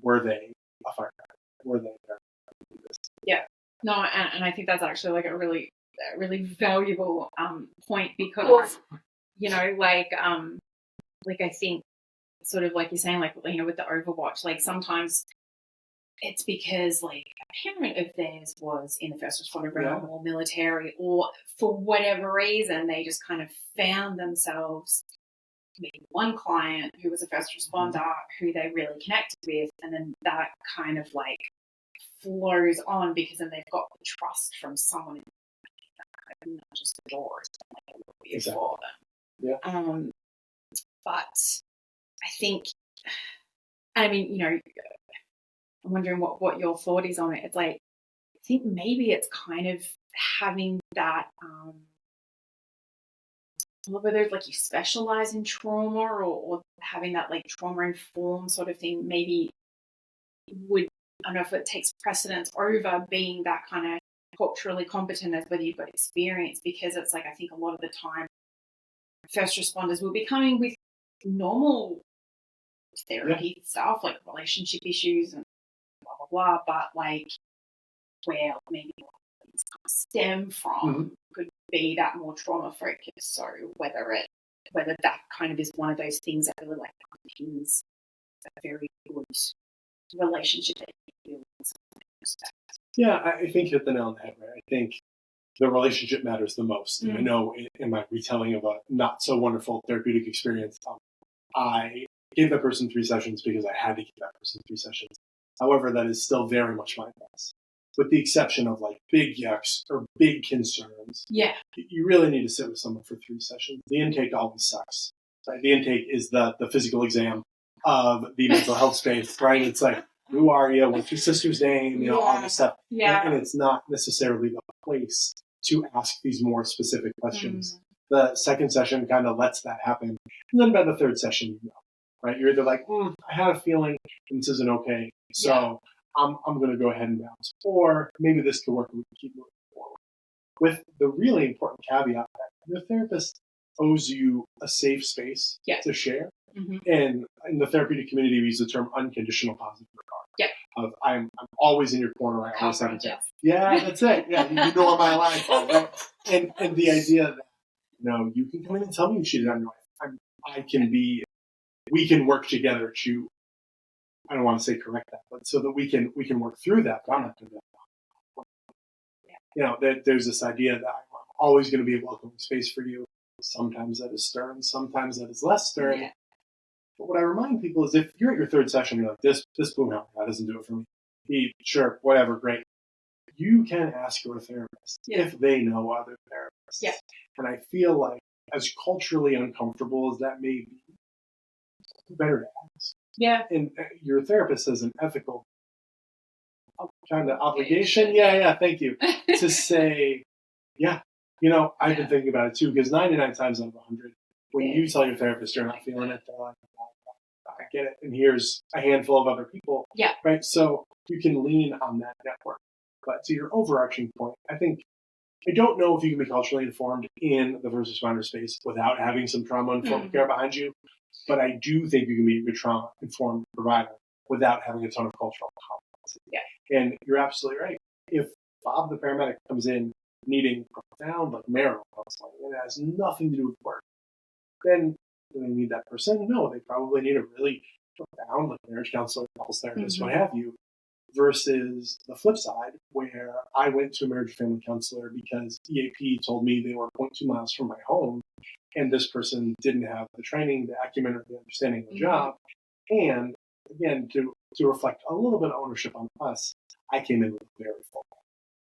were they a firefighter, were they a therapist. Yeah. No, and I think that's actually like a really valuable point, because like I think sort of like you're saying, like, with the Overwatch, like sometimes it's because like a parent of theirs was in the first responder realm or military, or for whatever reason they just kind of found themselves maybe one client who was a first responder who they really connected with, and then that kind of like flows on because then they've got the trust from someone in not just the doors for them. Yeah. But I think, I mean, I'm wondering what your thought is on it. It's like, I think maybe it's kind of having that, whether it's like you specialize in trauma or having that like trauma informed sort of thing, maybe would, I don't know if it takes precedence over being that kind of culturally competent as whether you've got experience, because it's like, I think a lot of the time first responders will be coming with normal therapy stuff like relationship issues and blah blah blah, but like where maybe things kind of stem from could be that more trauma focused. So whether that kind of is one of those things that really like underpins a very good relationship that you build in some respect. Yeah, I think you hit the nail on the head, right? I think the relationship matters the most. And I know in my retelling of a not so wonderful therapeutic experience, I gave that person 3 sessions because I had to give that person 3 sessions. However, that is still very much my advice. With the exception of like big yucks or big concerns. Yeah. You really need to sit with someone for 3 sessions. The intake always sucks. Right? The intake is the physical exam of the mental health space, right? It's like, who are you? What's your sister's name? All this stuff. Yeah. And it's not necessarily the place to ask these more specific questions. The second session kind of lets that happen. And then by the third session, right? You're either like, I had a feeling this isn't okay, so I'm going to go ahead and bounce. Or maybe this could work and we can keep moving forward. With the really important caveat that your therapist owes you a safe space to share. And in the therapeutic community, we use the term unconditional positive regard. Yeah. Of I'm always in your corner. I always have a chance. Yeah, that's it. Yeah, you know where my line falls, right? And the idea that you can come in and tell me you cheated on your wife. We can work together to, I don't want to say correct that, but so that we can work through that. But I'm not going to do that. There's this idea that I'm always going to be a welcoming space for you. Sometimes that is stern. Sometimes that is less stern. Yeah. But what I remind people is if you're at your third session, you're like, this Boomhower guy doesn't do it for me. Sure, whatever, great. You can ask your therapist if they know other therapists. Yeah. And I feel like as culturally uncomfortable as that may be, it's better to ask. Yeah. And your therapist has an ethical kind of obligation. Yeah, thank you. To say, I've been thinking about it too, because 99 times out of 100, when you tell your therapist you're not feeling it, they're like, get it, and here's a handful of other people. Yeah. Right. So you can lean on that network. But to your overarching point, I don't know if you can be culturally informed in the first responder space without having some trauma-informed care behind you, but I do think you can be a good trauma-informed provider without having a ton of cultural competency. Yeah. And you're absolutely right. If Bob the paramedic comes in needing profound, like marital counseling, and it has nothing to do with work, then do they need that person? No, they probably need a really profound, like marriage counselor, couples therapist, what have you. Versus the flip side, where I went to a marriage family counselor because EAP told me they were 0.2 miles from my home, and this person didn't have the training, the acumen, or the understanding of the job. And again, to reflect a little bit of ownership on us, I came in with a very full plan.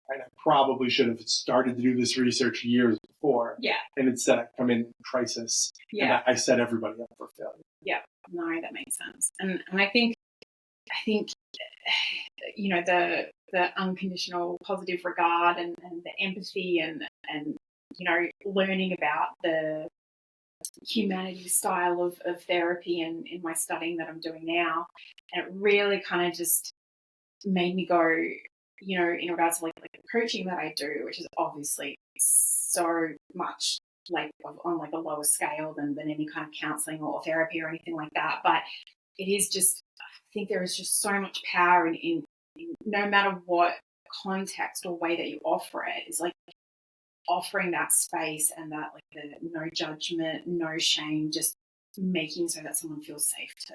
Right? I probably should have started to do this research years before. Yeah. And instead, I come in crisis. Yeah. And I set everybody up for failure. Yeah. No, that makes sense. And I think the unconditional positive regard and the empathy and learning about the humanity style of therapy and in my studying that I'm doing now, and it really kind of just made me go, in regards to like the coaching that I do, which is obviously so much like on like a lower scale than any kind of counseling or therapy or anything like that, but it is just, I think there is just so much power in no matter what context or way that you offer it, is like offering that space and that like the no judgment, no shame, just making so that someone feels safe to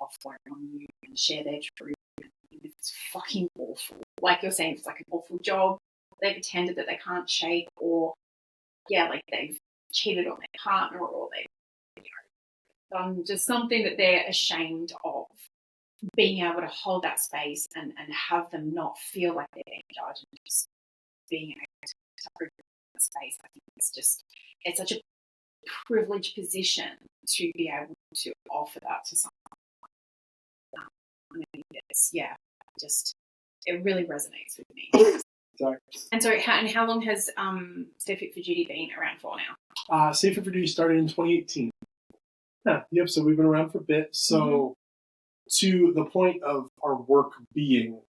offload on you and share their truth. It's fucking awful. Like you're saying, it's like an awful job. They've attended that they can't shake, or like they've cheated on their partner, or they've done just something that they're ashamed of. Being able to hold that space and have them not feel like they're being judged, and just being able to open that space, I think it's such a privileged position to be able to offer that to someone. I think it really resonates with me. Sorry. And so, how long has Stay Fit for Duty been around for now? Stay Fit for Duty started in 2018. Yep. So we've been around for a bit. So to the point of our work being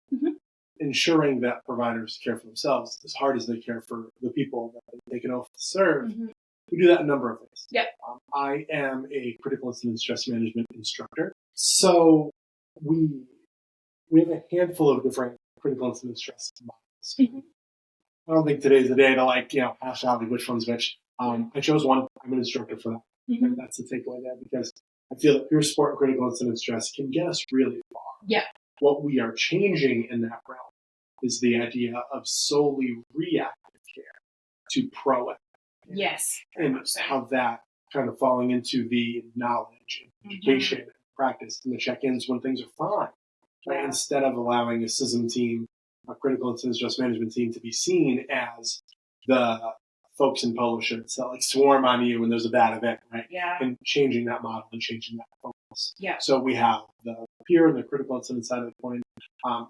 ensuring that providers care for themselves as hard as they care for the people that they take an oath to serve, we do that in a number of ways. Yep. I am a critical incident stress management instructor. So we have a handful of different critical incident stress models. I don't think today's the day to hash out which one's which. I chose one. I'm an instructor for that. And that's the takeaway there, because I feel that pure support and critical incident stress can get us really far. Yeah. What we are changing in that realm is the idea of solely reactive care to proactive. Yes. And how that kind of falling into the knowledge and education and practice and the check-ins when things are fine. Right? Instead of allowing a CISM team, a critical incident stress management team, to be seen as the folks in polo shirts that swarm on you when there's a bad event, right? Yeah. And changing that model and changing that focus. Yeah. So we have the peer and the critical incident side of the coin.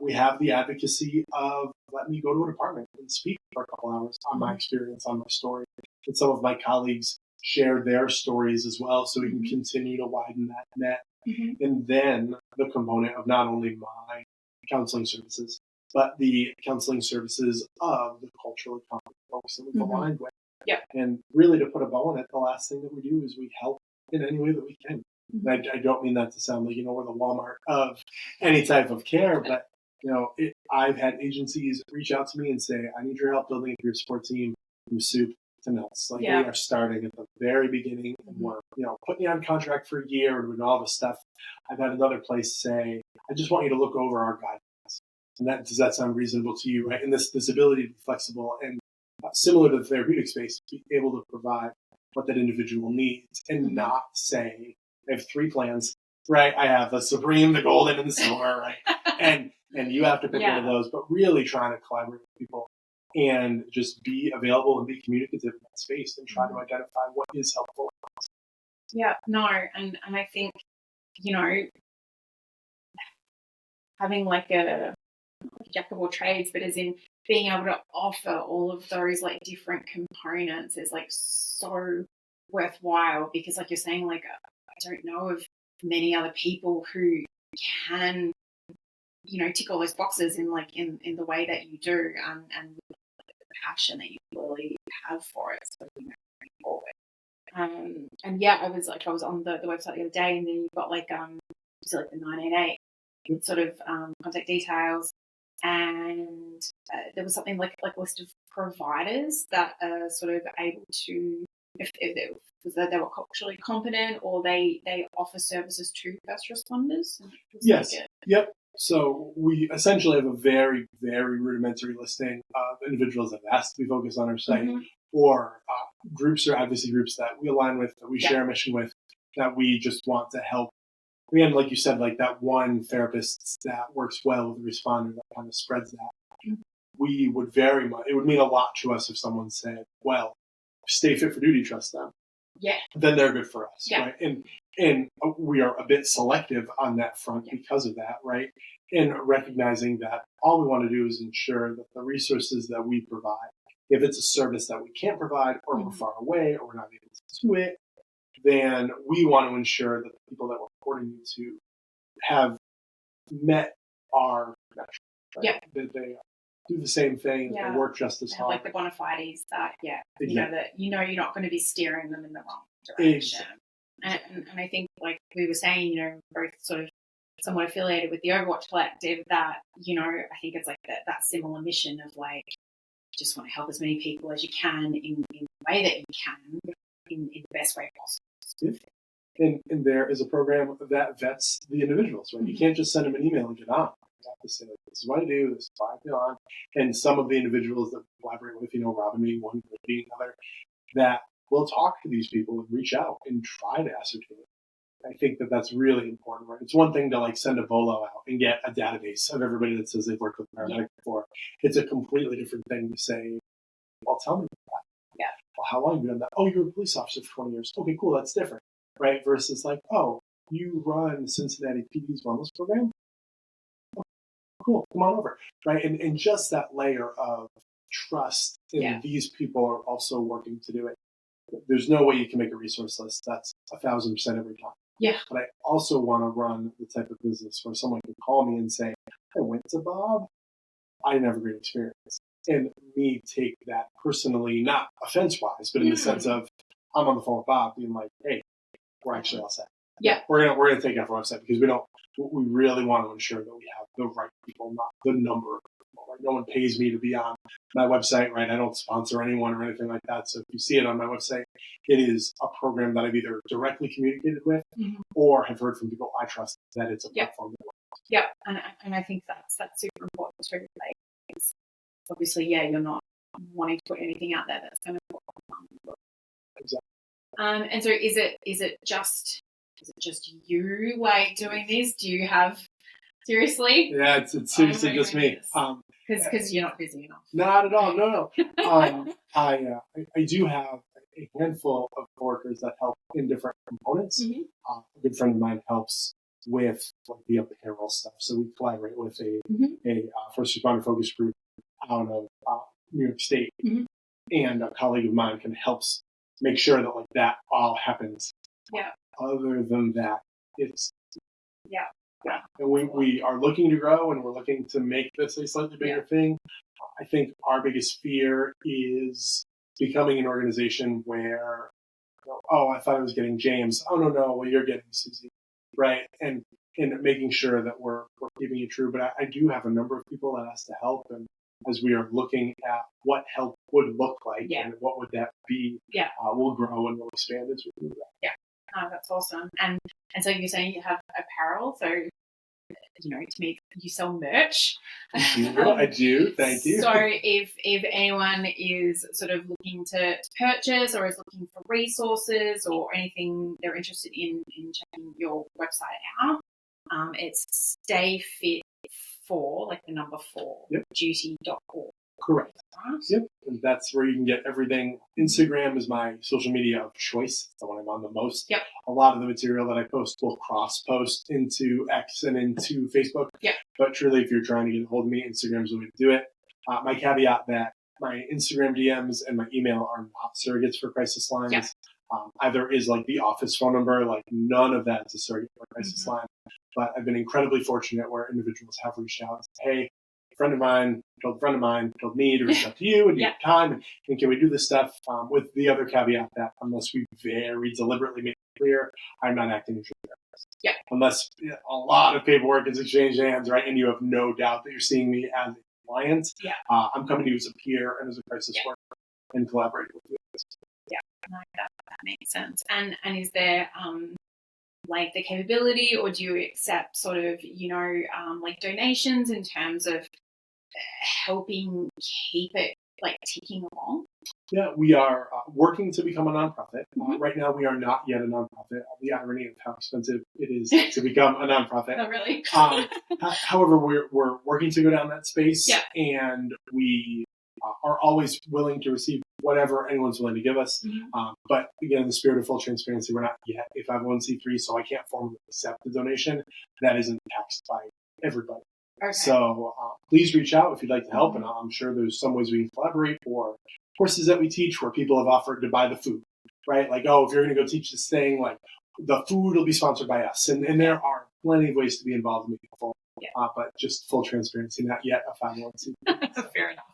We have the advocacy of let me go to a department and speak for a couple hours on my experience, on my story. And some of my colleagues share their stories as well, so we can continue to widen that net. And then the component of not only my counseling services, but the counseling services of the culturally competent folks that we've aligned with. Yeah. And really, to put a bow on it, the last thing that we do is we help in any way that we can. I don't mean that to sound like, we're the Walmart of any type of care, but, I've had agencies reach out to me and say, I need your help building a peer support team from soup to nuts. We are starting at the very beginning, and we're, putting you on contract for a year and doing all this stuff. I've had another place say, I just want you to look over our guidelines. And does that sound reasonable to you, right? And this ability to be flexible and similar to the therapeutic space, be able to provide what that individual needs and not say, I have 3 plans, right? I have the Supreme, the Golden, and the Silver, right? and you have to pick one of those, but really trying to collaborate with people and just be available and be communicative in that space and try to identify what is helpful. Yeah, no, and I think, having like a jack of all trades, but as in being able to offer all of those different components is so worthwhile, because like you're saying, I don't know of many other people who can, tick all those boxes in the way that you do, and with the passion that you really have for it. So, moving forward. And yeah, I was on the website the other day, and then you've got the 988 sort of contact details, and there was something like a list of providers that are sort of able to, if they were culturally competent, or they offer services to first responders. Yes. Yep. So we essentially have a very, very rudimentary listing of individuals that have asked to be focused on our site, or groups or advocacy groups that we align with, that we share a mission with, that we just want to help. Again, like you said, like that one therapist that works well with the responder that kind of spreads that. We would it would mean a lot to us if someone said, well, stay fit for duty, trust them. Yeah. Then they're good for us, yeah. right? And we are a bit selective on that front because of that, right? And recognizing that all we want to do is ensure that the resources that we provide, if it's a service that we can't provide, or we're far away, or we're not able to do it, then we want to ensure that the people that we're reporting to have met our metrics, right? That they do the same thing, they work just as hard. Like the bona fides that, exactly. you're not going to be steering them in the wrong direction. Exactly. And I think, like we were saying, both sort of somewhat affiliated with the Overwatch Collective, that, I think it's like that similar mission of just want to help as many people as you can in the way that you can, in the best way possible. And there is a program that vets the individuals, right? You can't just send them an email and get on. You have to say, this is what I do, this is why I get on. And some of the individuals that we collaborate with, Robin being one, being another, that will talk to these people and reach out and try to ascertain. I think that that's really important, right? It's one thing to send a bolo out and get a database of everybody that says they've worked with Paramedic before. It's a completely different thing to say, well, tell me about that. Yeah. Well, how long have you done that? Oh, you were a police officer for 20 years. Okay, cool, that's different, right? Versus oh, you run the Cincinnati PD's wellness program? Oh, cool, come on over, right? And just that layer of trust in these people are also working to do it. There's no way you can make a resource list that's 1,000% every time. Yeah. But I also want to run the type of business where someone can call me and say, I went to Bob, I didn't have a great experience. And me take that personally, not offense-wise, but in the sense of, I'm on the phone with Bob being like, hey, we're actually all set. Yeah. We're gonna take that for our set, because we really want to ensure that we have the right people, not the number of people. Right? No one pays me to be on my website, right? I don't sponsor anyone or anything like that. So if you see it on my website, it is a program that I've either directly communicated with or have heard from people I trust that it's a platform that works. Yeah, and I think that's super important too. Because obviously, you're not wanting to put anything out there that's going to put on. Exactly. And so is it just you doing this? Do you have, seriously? Yeah, it's seriously just me. Because you're not busy enough. Not at all. No. I do have a handful of coworkers that help in different components. A good friend of mine helps with the up the payroll stuff. So we collaborate with a first responder focus group out of New York State, and a colleague of mine helps make sure that that all happens. Yeah. Other than that, it's and we are looking to grow, and we're looking to make this a slightly bigger thing. I think our biggest fear is becoming an organization where, oh, I thought I was getting James. Oh, no, well, you're getting Susie, right? And making sure that we're keeping it true. But I do have a number of people that ask to help, and as we are looking at what help would look like and what would that be, we'll grow and we'll expand as we do that. Yeah, that's awesome. And so you're saying you have apparel, so to me, you sell merch. I do. Thank you. So if anyone is sort of looking to purchase, or is looking for resources or anything they're interested in checking your website out, it's stayfit4, like the number 4, duty.org. Correct. Yep. And that's where you can get everything. Instagram is my social media of choice. It's the one I'm on the most. Yep. A lot of the material that I post will cross-post into X and into Facebook. Yep. But truly, if you're trying to get a hold of me, Instagram's the way to do it. My caveat that my Instagram DMs and my email are not surrogates for crisis lines. Yep. either is like the office phone number, like none of that is a surrogate or crisis line. But I've been incredibly fortunate where individuals have reached out and said, hey, a friend of mine told me to reach out to you and you have time, and can we do this stuff, with the other caveat that unless we very deliberately make it clear, I'm not acting as your therapist. Yeah. Unless a lot of paperwork is exchanged hands, right, and you have no doubt that you're seeing me as a client. Yeah. I'm coming to you as a peer and as a crisis worker and collaborating with you. Yeah, no, that makes sense. And is there like the capability, or do you accept sort of, like donations in terms of helping keep it like ticking along? Yeah, we are working to become a nonprofit. Right now, we are not yet a nonprofit. The irony of how expensive it is to become a nonprofit. Oh, really? However, we're working to go down that space, and we are always willing to receive whatever anyone's willing to give us. But again, in the spirit of full transparency, we're not yet a 501c3, so I can't formally accept the donation. That isn't taxed by everybody. Okay. So please reach out if you'd like to help, and I'm sure there's some ways we can collaborate, or courses that we teach where people have offered to buy the food, right? Like, oh, if you're going to go teach this thing, like the food will be sponsored by us. And there are plenty of ways to be involved and make it full. But just full transparency, not yet a 501c3. Fair enough.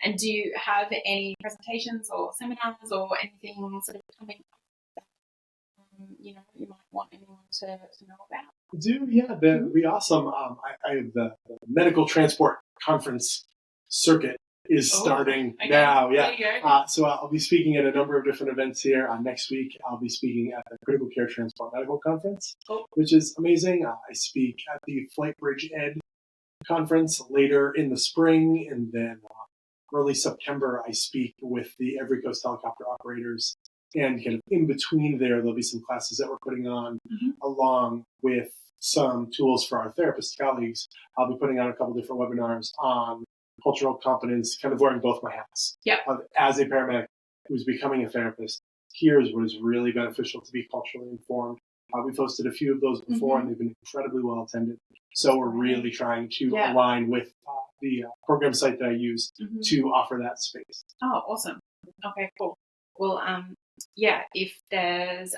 And do you have any presentations or seminars or anything sort of coming up that you might want anyone to know about? I do, yeah. That'd be awesome. I have the medical transport conference circuit is starting now. Yeah. So I'll be speaking at a number of different events here. Next week, I'll be speaking at the Critical Care Transport Medical Conference, which is amazing. I speak at the Flight Bridge Ed conference later in the spring, and then early September, I speak with the Every Coast helicopter operators, and kind of in between there'll be some classes that we're putting on along with some tools for our therapist colleagues. I'll be putting on a couple different webinars on cultural competence, kind of wearing both my hats. As a paramedic who's becoming a therapist, here's what is really beneficial to be culturally informed. We've hosted a few of those before, and they've been incredibly well attended. So we're really trying to align with the program site that I use to offer that space. Oh, awesome. Okay, cool. Well, if there's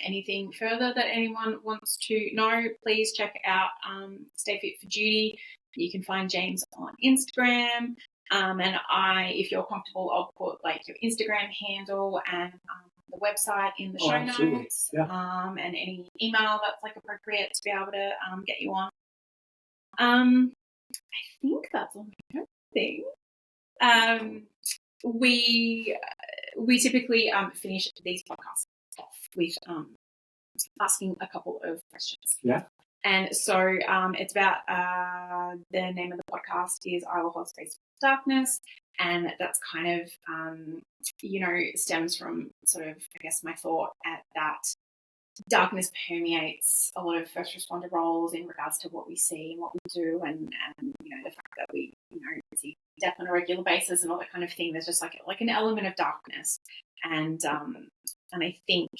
anything further that anyone wants to know, please check out Stay Fit for Duty. You can find James on Instagram. And if you're comfortable, I'll put like your Instagram handle and the website in the show notes. And any email that's like appropriate to be able to get you on. I think that's all my thing. We typically finish these podcasts off with asking a couple of questions. Yeah. And so it's about the name of the podcast is I Will Hold Space for Darkness, and that's kind of stems from sort of, I guess, my thought at that darkness permeates a lot of first responder roles in regards to what we see and what we do, and the fact that we see death on a regular basis and all that kind of thing. There's just like an element of darkness, and I think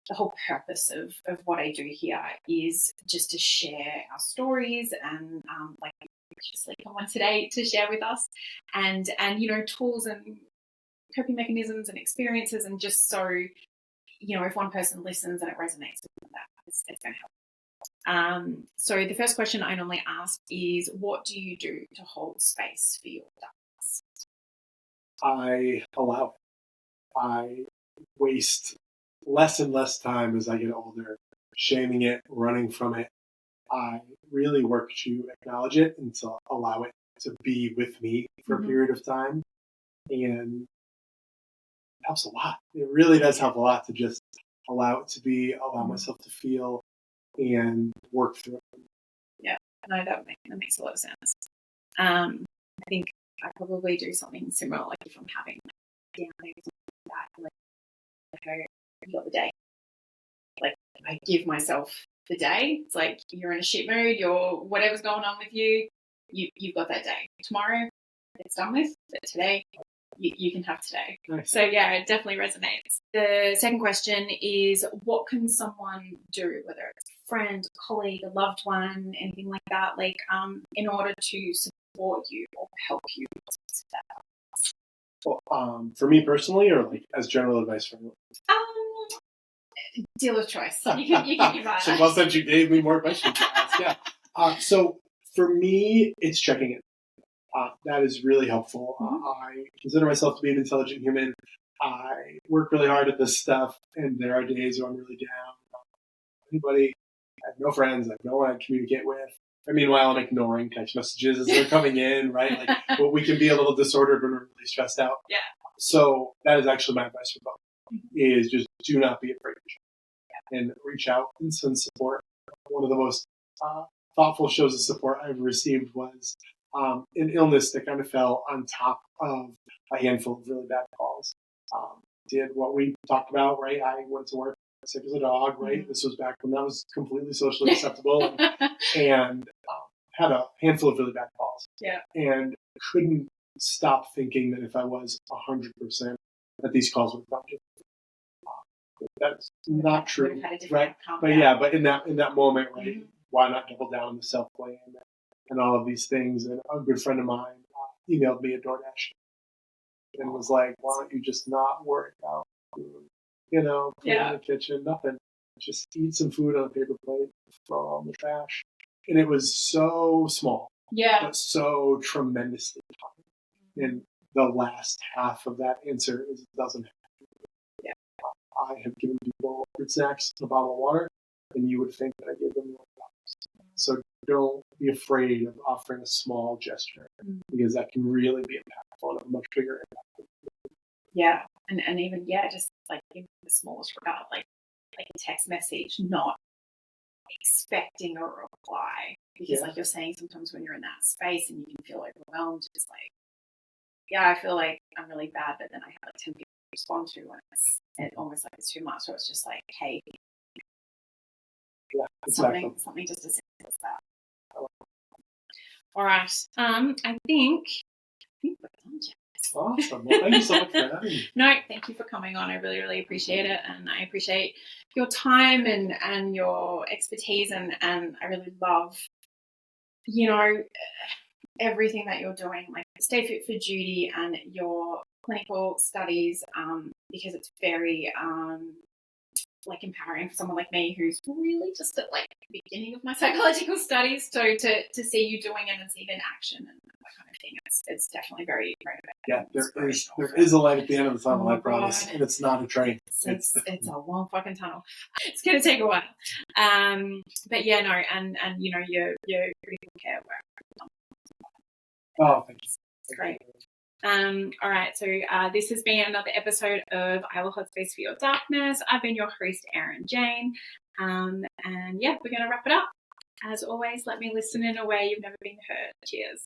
the whole purpose of what I do here is just to share our stories and like just like someone today to share with us, and tools and coping mechanisms and experiences, and just so if one person listens and it resonates with them, it's going to help. So the first question I normally ask is, what do you do to hold space for your darkness? I allow it. I waste less and less time as I get older shaming it, running from it. I really work to acknowledge it and to allow it to be with me for a period of time. And it helps a lot. It really does help a lot to just allow it to be, allow myself to feel, and work through it. Yeah, no, that makes a lot of sense. I think I probably do something similar, like if I'm having down days like that, like you got the day. Like I give myself the day. It's like you're in a shit mood, you're whatever's going on with you, you've got that day. Tomorrow it's done with, but today you can have today. Nice. So yeah, it definitely resonates. The second question is, what can someone do, whether it's a friend, a colleague, a loved one, anything like that, like in order to support you or help you? Well, for me personally, or like as general advice for me? Dealer's choice. You can give that. So well, since you gave me more questions to ask, yeah. So for me, it's checking in. That is really helpful. I consider myself to be an intelligent human. I work really hard at this stuff, and there are days where I'm really down. Anybody, I have no friends, I have no one I communicate with. And meanwhile, I'm ignoring text messages as they're coming in, right? But we can be a little disordered when we're really stressed out. Yeah. So that is actually my advice for both, is just do not be afraid to check and reach out and send support. One of the most thoughtful shows of support I've received was an illness that kind of fell on top of a handful of really bad calls. Did what we talked about, right? I went to work sick as a dog, right? This was back when that was completely socially acceptable, and had a handful of really bad calls. Yeah. And couldn't stop thinking that if I was 100%, that these calls would come to. That's not true, right? But in that moment, right? Why not double down on the self-blame and all of these things? And a good friend of mine emailed me a DoorDash and was like, "Why don't you just not worry about food? You know, clean in the kitchen, nothing. Just eat some food on a paper plate, throw it all in the trash." And it was so small, but so tremendously common. And the last half of that answer is it doesn't have to be. I have given people good snacks and a bottle of water, and you would think that I gave them $1. So don't be afraid of offering a small gesture, because that can really be impactful and a much bigger impact. Yeah, and even just like in the smallest regard, like a text message, not expecting a reply, because like you're saying, sometimes when you're in that space and you can feel overwhelmed, just like, I feel like I'm really bad, but then I have like 10 people to respond to, and it's almost like it's too much. So it's just like, hey, something just as simple as that. All right, I think we're done, Jack. Awesome. Well, thank you so much for having me. No, thank you for coming on. I really, really appreciate it. And I appreciate your time and your expertise. And I really love, everything that you're doing, like Stay Fit for Duty and your clinical studies, because it's very like empowering for someone like me who's really just at like the beginning of my psychological studies. So to see you doing it and see it in action and that kind of thing, it's definitely very motivating. Yeah, there is a light at the end of the tunnel, I promise, and it's not a train. It's a long fucking tunnel. It's gonna take a while. But yeah, no, and your critical care work. Oh, thank you. It's great. All right, so this has been another episode of I Will Hold Space for Your Darkness. I've been your host, Erin Jane. And we're going to wrap it up. As always, let me listen in a way you've never been heard. Cheers.